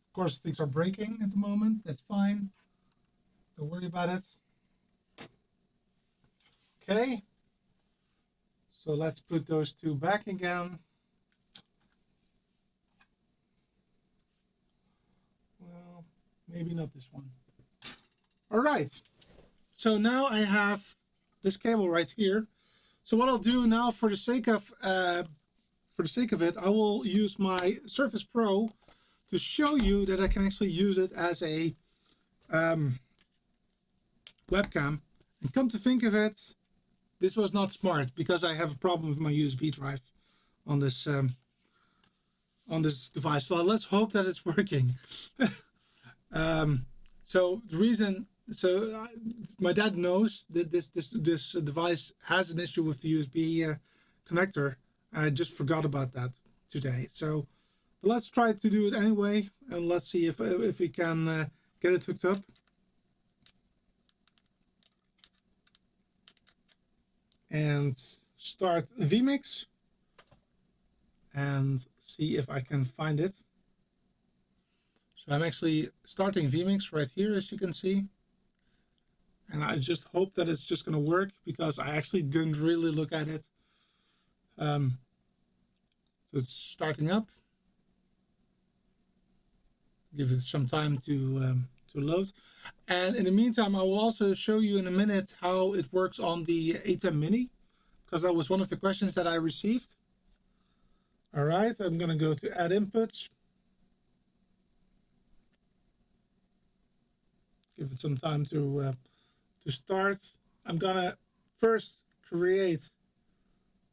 Of course, things are breaking at the moment. That's fine. Don't worry about it. Okay. So let's put those two back again. Well, maybe not this one. All right. So now I have this cable right here. So what I'll do now, for the sake of it, I will use my Surface Pro to show you that I can actually use it as a webcam. And come to think of it, this was not smart, because I have a problem with my USB drive on this device. So let's hope that it's working. So the reason, my dad knows that this device has an issue with the USB connector. I just forgot about that today. So let's try to do it anyway, and let's see if we can get it hooked up. And start vMix and see if I can find it. So I'm actually starting vMix right here, as you can see. And I just hope that it's just going to work, because I actually didn't really look at it. So it's starting up. Give it some time to load. And in the meantime, I will also show you in a minute how it works on the ATEM Mini, because that was one of the questions that I received. All right, I'm going to go to Add Inputs. Give it some time to start. I'm going to first create.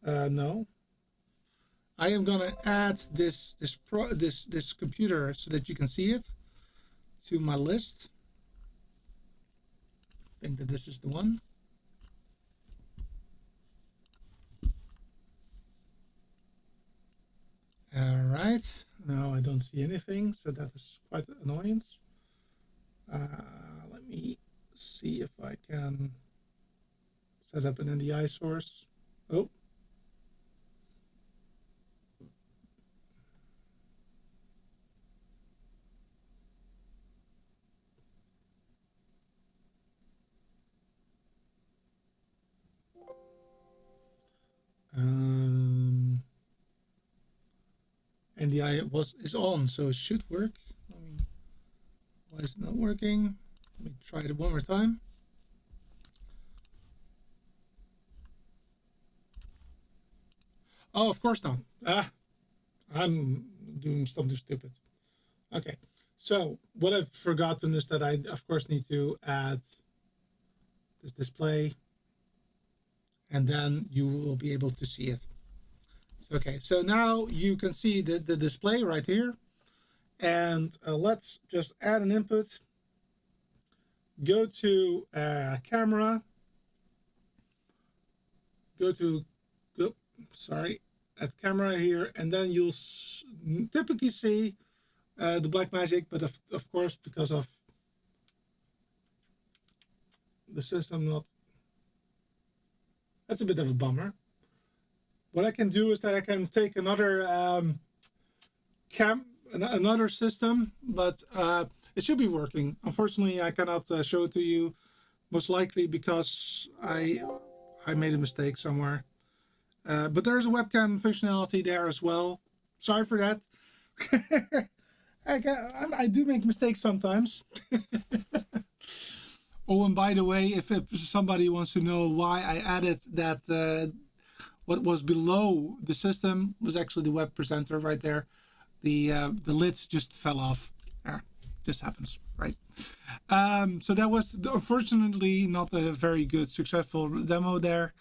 No. I am going to add this computer so that you can see it to my list. I think that this is the one. All right, now I don't see anything, so that is quite an annoyance. Let me see if I can set up an NDI source. Oh. NDI is on, so it should work. Why is it not working? Let me try it one more time. Oh, of course not. I'm doing something stupid. Okay, so what I've forgotten is that I, of course, need to add this display, and then you will be able to see it. Okay, so now you can see the display right here. And let's just add an input. Go to camera. Go to, at camera here, and then you'll typically see the black magic, but of course, because of the system not, that's a bit of a bummer. What I can do is that I can take another another system, but it should be working. Unfortunately, I cannot show it to you, most likely because I made a mistake somewhere. But there's a webcam functionality there as well. Sorry for that. I do make mistakes sometimes. Oh, and by the way, if somebody wants to know why I added that what was below the system was actually the web presenter right there. The lid just fell off. This happens, right? So that was unfortunately not a very good successful demo there.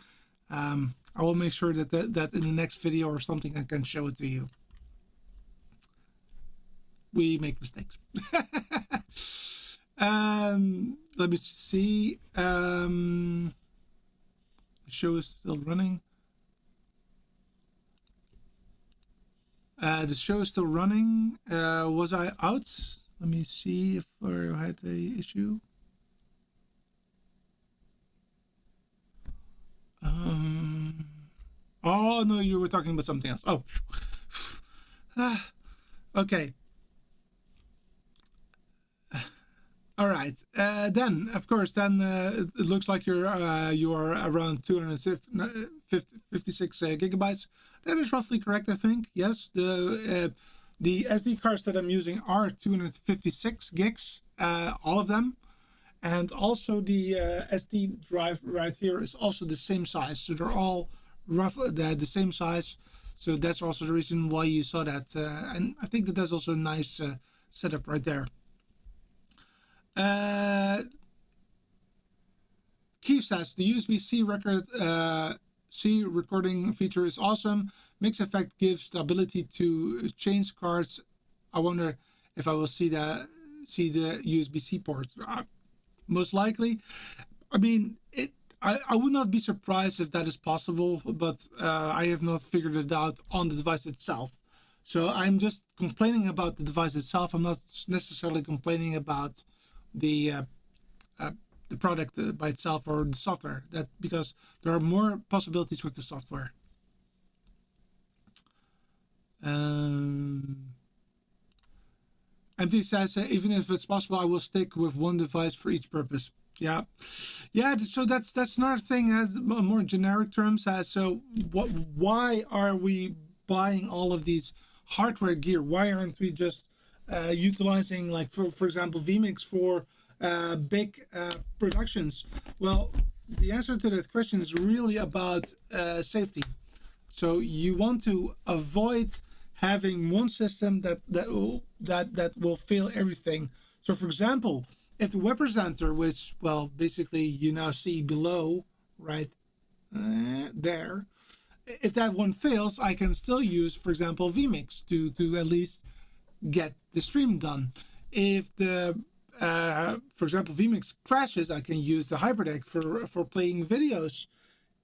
I will make sure that in the next video or something I can show it to you. We make mistakes. Let me see. The show is still running. The show is still running. Was I out? Let me see if I had a issue. Oh no, you were talking about something else. Oh, okay. All right. Then, of course, it looks like you are around 256 gigabytes. That is roughly correct, I think. Yes, the SD cards that I'm using are 256 gigs, all of them, and also the SD drive right here is also the same size. So they're all roughly the same size. So that's also the reason why you saw that, and I think that's also a nice setup right there. Keith says the USB-C C recording feature is awesome. Mix Effect gives the ability to change cards. I wonder if I will see the USB-C port. Most likely. I mean, I would not be surprised if that is possible, but I have not figured it out on the device itself. So I'm just complaining about the device itself. I'm not necessarily complaining about the product by itself or the software, because there are more possibilities with the software. MT says even if it's possible, I will stick with one device for each purpose. Yeah. So that's another thing. Has more generic terms. So why are we buying all of these hardware gear? Why aren't we just utilizing, like, for example, vMix for big productions? Well, the answer to that question is really about safety. So you want to avoid having one system that will fail everything. So for example, if the web presenter, which, well, basically you now see below right there, if that one fails, I can still use, for example, vMix to at least get the stream done. If the for example, vMix crashes, I can use the Hyperdeck for playing videos.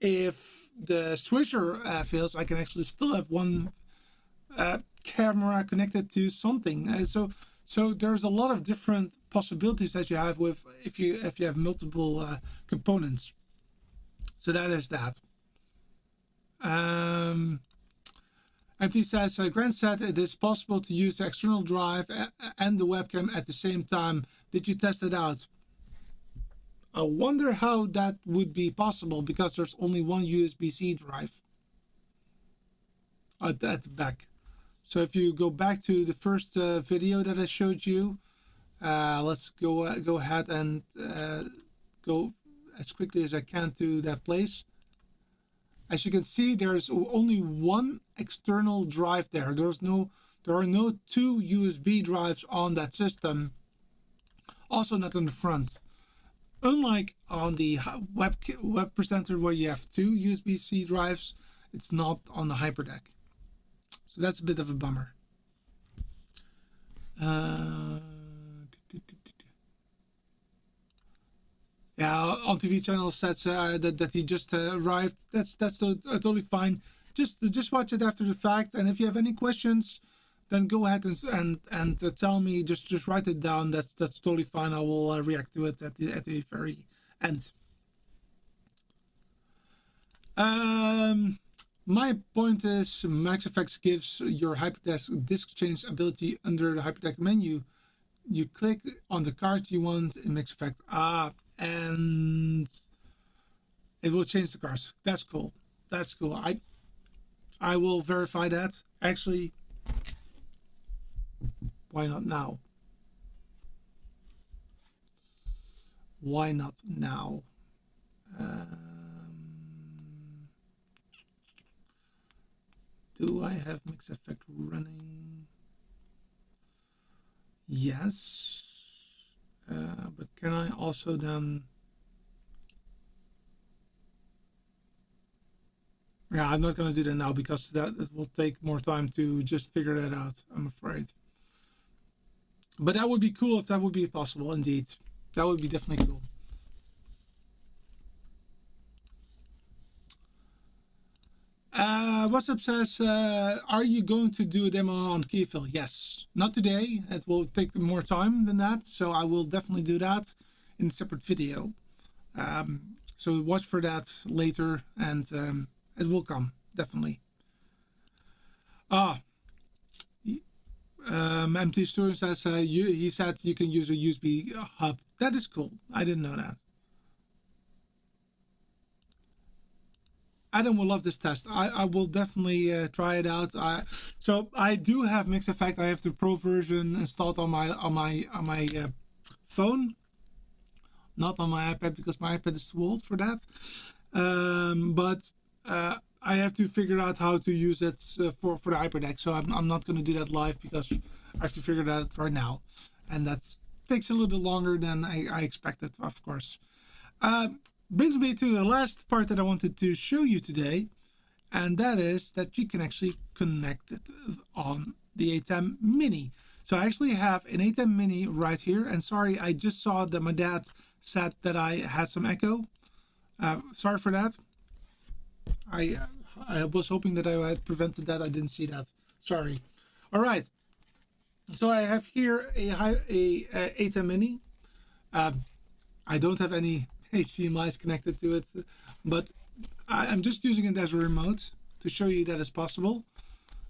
If the switcher fails, I can actually still have one camera connected to something. So there's a lot of different possibilities that you have with if you have multiple components. So that is that. MT says, Grant said it is possible to use the external drive and the webcam at the same time. Did you test it out? I wonder how that would be possible, because there's only one USB-C drive at the back. So if you go back to the first video that I showed you, let's go ahead and go as quickly as I can to that place. As you can see, there's only one external drive there. There are no two USB drives on that system. Also not on the front. Unlike on the web presenter where you have two USB-C drives, it's not on the Hyperdeck. So that's a bit of a bummer. Yeah, on TV channel says that he just arrived. That's totally fine. Just watch it after the fact, and if you have any questions, then go ahead and tell me. Just write it down. That's totally fine. I will react to it at the very end. My point is, Max Effects gives your Hyperdeck disk change ability under the Hyperdeck menu. You click on the card you want in Max Effect, and it will change the cards. That's cool. That's cool. I will verify that. Actually, why not now? Why not now? Do I have mix effect running? Yes. But can I also then... Yeah, I'm not going to do that now because it will take more time to just figure that out, I'm afraid. But that would be cool if that would be possible, indeed. That would be definitely cool. WhatsApp says, are you going to do a demo on Keyfill? Yes. Not today. It will take more time than that. So I will definitely do that in a separate video. So watch for that later, and it will come, definitely. MT Student says, he said you can use a USB hub. That is cool. I didn't know that. Adam will love this test. I will definitely try it out. So I do have Mix Effect. I have the Pro version installed on my phone, not on my iPad because my iPad is too old for that. But I have to figure out how to use it for the Hyperdeck. So I'm not going to do that live because I have to figure that out right now, and that takes a little bit longer than I expected, of course. Brings me to the last part that I wanted to show you today, and that is that you can actually connect it on the ATEM Mini. So I actually have an ATEM Mini right here, and sorry, I just saw that my dad said that I had some echo. Sorry for that. I was hoping that I had prevented that. I didn't see that. Sorry. All right. So I have here a ATEM Mini. I don't have any HDMIs connected to it, but I'm just using it as a remote to show you that it's possible.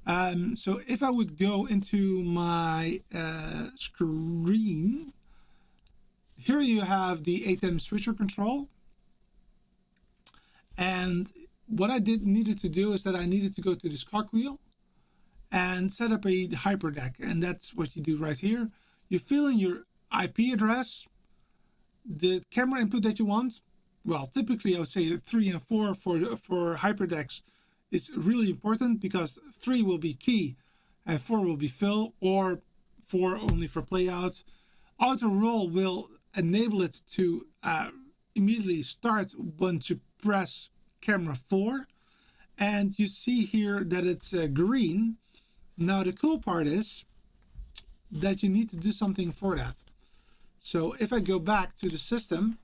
So if I would go into my screen, here you have the ATEM switcher control. And what I needed to do is that I needed to go to this cogwheel and set up a Hyperdeck. And that's what you do right here. You fill in your IP address, the camera input that you want. Well, typically I would say 3 and 4 for Hyperdecks is really important because 3 will be key and 4 will be fill, or 4 only for playout. Auto roll will enable it to immediately start once you press camera 4, and you see here that it's green. Now the cool part is that you need to do something for that. So if I go back to the system,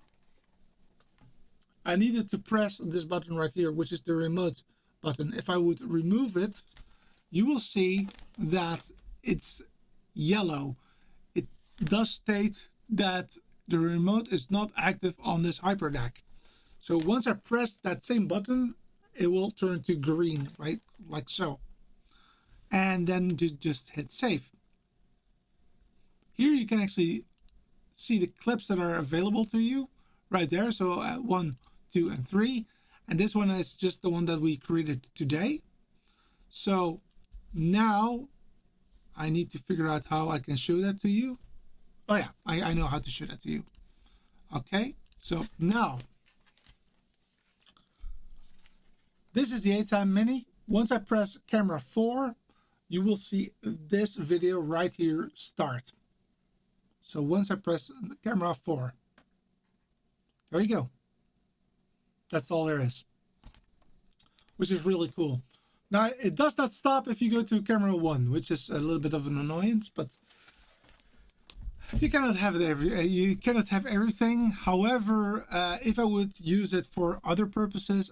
I needed to press this button right here, which is the remote button. If I would remove it, you will see that it's yellow. It does state that the remote is not active on this Hyperdeck. So once I press that same button, it will turn to green, right? Like so. And then you just hit save. Here you can actually see the clips that are available to you right there. So 1, 2, and 3. And this one is just the one that we created today. So now I need to figure out how I can show that to you. Oh yeah, I know how to show that to you. Okay, so now this is the ATEM Mini. Once I press camera 4, you will see this video right here start. So once I press camera 4, there you go. That's all there is, which is really cool. Now, it does not stop if you go to camera 1, which is a little bit of an annoyance, but you cannot have it you cannot have everything. However, if I would use it for other purposes,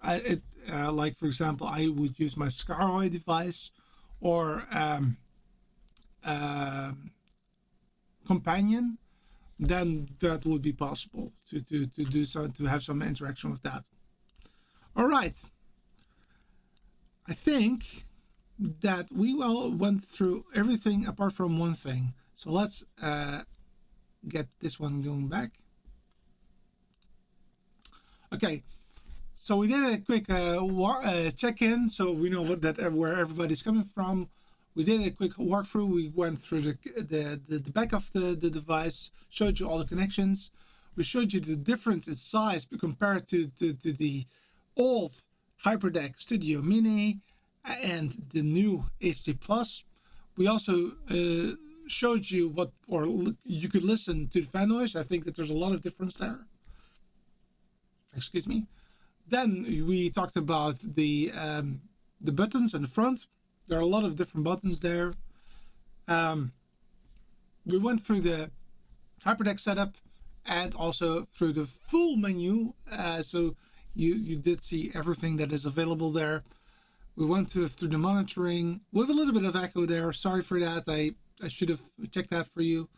like for example, I would use my Scarway device or companion, then that would be possible to do so, to have some interaction with that. All right, I think that we well went through everything apart from one thing. So let's get this one going back. Okay, so we did a quick check-in, so we know where everybody's coming from. We did a quick walkthrough. We went through the back of the device, showed you all the connections. We showed you the difference in size compared to the old Hyperdeck Studio Mini, and the new HD Plus. We also showed you what, or you could listen to the fan noise. I think that there's a lot of difference there. Excuse me. Then we talked about the buttons in the front. There are a lot of different buttons there. We went through the Hyperdeck setup and also through the full menu. So you did see everything that is available there. We went through the monitoring with a little bit of echo there. Sorry for that. I should have checked that for you.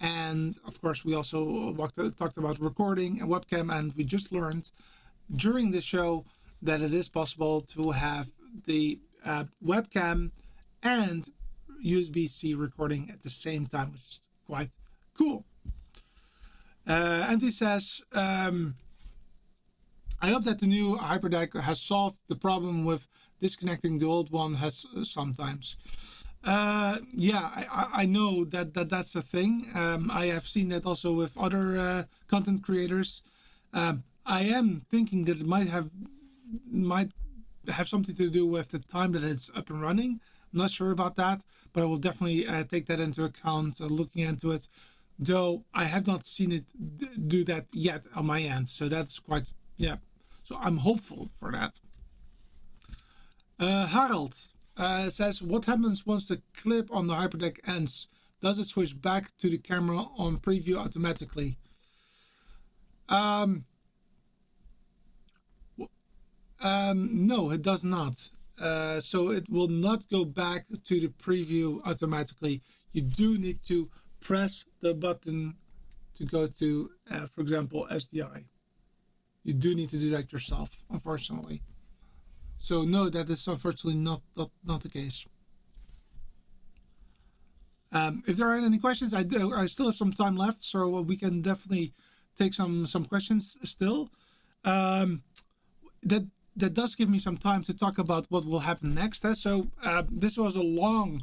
And of course, we also talked about recording and webcam, and we just learned during the show that it is possible to have the webcam and USB-C recording at the same time, which is quite cool. And he says, I hope that the new Hyperdeck has solved the problem with disconnecting the old one has sometimes. Yeah, I know that's a thing. I have seen that also with other content creators. I am thinking that it might have something to do with the time that it's up and running. I'm not sure about that, but I will definitely take that into account, looking into it. Though I have not seen it do that yet on my end, so that's quite, yeah. So I'm hopeful for that. Harold says, what happens once the clip on the Hyperdeck ends? Does it switch back to the camera on preview automatically? No, it does not. So it will not go back to the preview automatically. You do need to press the button to go to, for example, SDI. You do need to do that yourself, unfortunately. So no, that is unfortunately not the case. If there aren't any questions, I still have some time left, so we can definitely take some questions still. That does give me some time to talk about what will happen next. So this was a long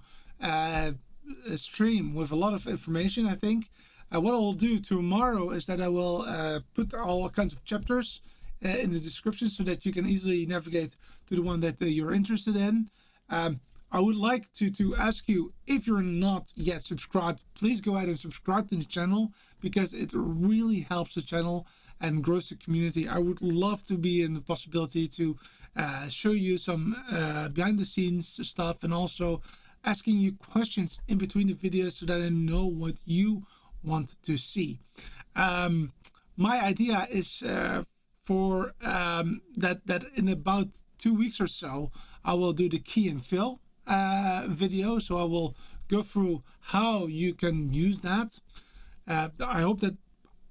stream with a lot of information, I think. What I will do tomorrow is that I will put all kinds of chapters in the description so that you can easily navigate to the one that you're interested in. I would like to ask you, if you're not yet subscribed, please go ahead and subscribe to the channel, because it really helps the channel and grows the community. I would love to be in the possibility to show you some behind the scenes stuff, and also asking you questions in between the videos so that I know what you want to see. My idea is for that in about 2 weeks or so, I will do the key and fill video. So I will go through how you can use that. I hope that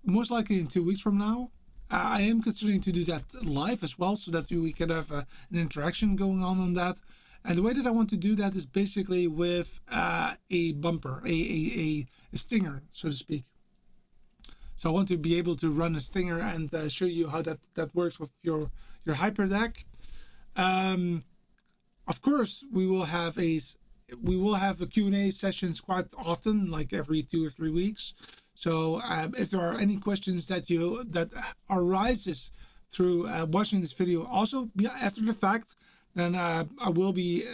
most likely in 2 weeks from now. I am considering to do that live as well, so that we can have an interaction going on that. And the way that I want to do that is basically with a bumper, a stinger, so to speak. So I want to be able to run a stinger and show you how that works with your Hyperdeck. Of course, we will have a Q&A sessions quite often, like every 2 or 3 weeks. So if there are any questions that arises through watching this video, also after the fact, then I will be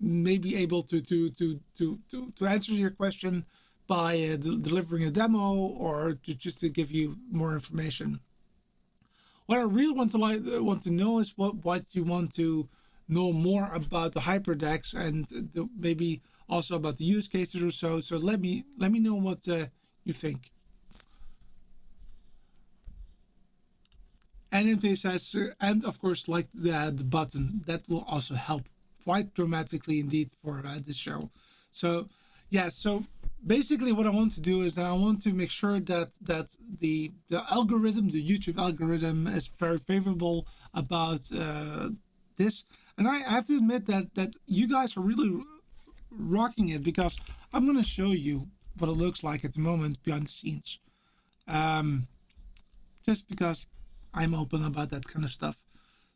maybe able to answer your question by delivering a demo, or just to give you more information. What I really want to know is what you want to know more about the Hyperdecks, and maybe also about the use cases or so. So let me know what you think. And then it says, and of course, like the button, that will also help quite dramatically indeed for this show. So yeah, so basically what I want to do is that I want to make sure that the algorithm, the YouTube algorithm, is very favorable about this. And I have to admit that you guys are really rocking it, because I'm going to show you what it looks like at the moment behind the scenes. Just because I'm open about that kind of stuff.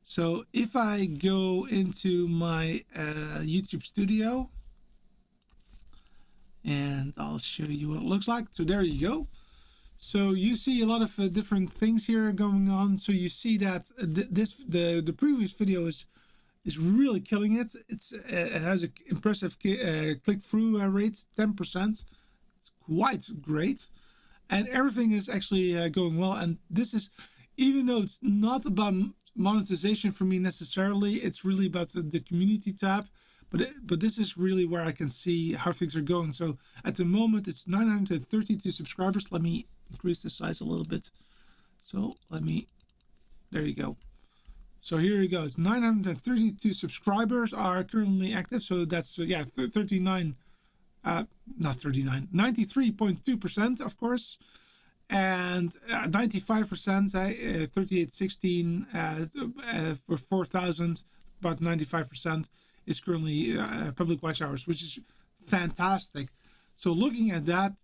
So if I go into my YouTube studio, and I'll show you what it looks like. So there you go. So you see a lot of different things here going on. So you see that the previous video is is really killing it. It has an impressive click-through rate, 10%. It's quite great. And everything is actually going well. And this is, even though it's not about monetization for me necessarily, it's really about the community tab. But this is really where I can see how things are going. So at the moment, it's 932 subscribers. Let me increase the size a little bit. So there you go. So here you go. It's 932 subscribers are currently active. So that's, 39, not 39, 93.2%, of course. And 95%, 3816 for 4,000, about 95% is currently public watch hours, which is fantastic. So looking at that,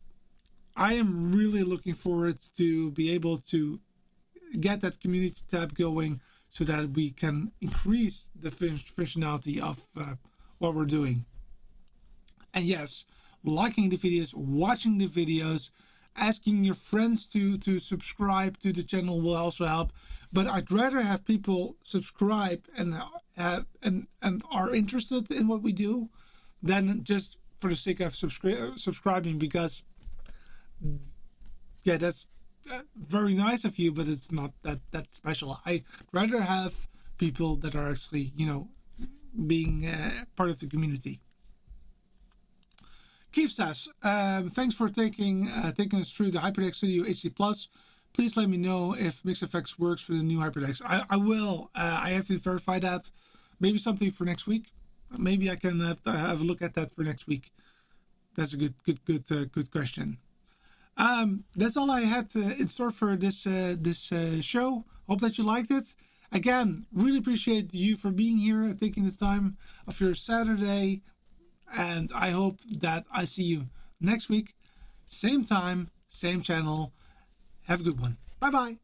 I am really looking forward to be able to get that community tab going so that we can increase the functionality of what we're doing. And yes, liking the videos, watching the videos, asking your friends to subscribe to the channel will also help. But I'd rather have people subscribe and are interested in what we do than just for the sake of subscribing, because that's very nice of you, but it's not that special. I'd rather have people that are actually, being part of the community. Keith says, thanks for taking us through the Hyperdeck Studio HD Plus. Please let me know if Mix FX works for the new Hyperdecks. I will. I have to verify that. Maybe something for next week. Maybe I can have a look at that for next week. That's a good question. That's all I had in store for this show. Hope that you liked it. Again, really appreciate you for being here, taking the time of your Saturday. And I hope that I see you next week. Same time, same channel. Have a good one. Bye-bye.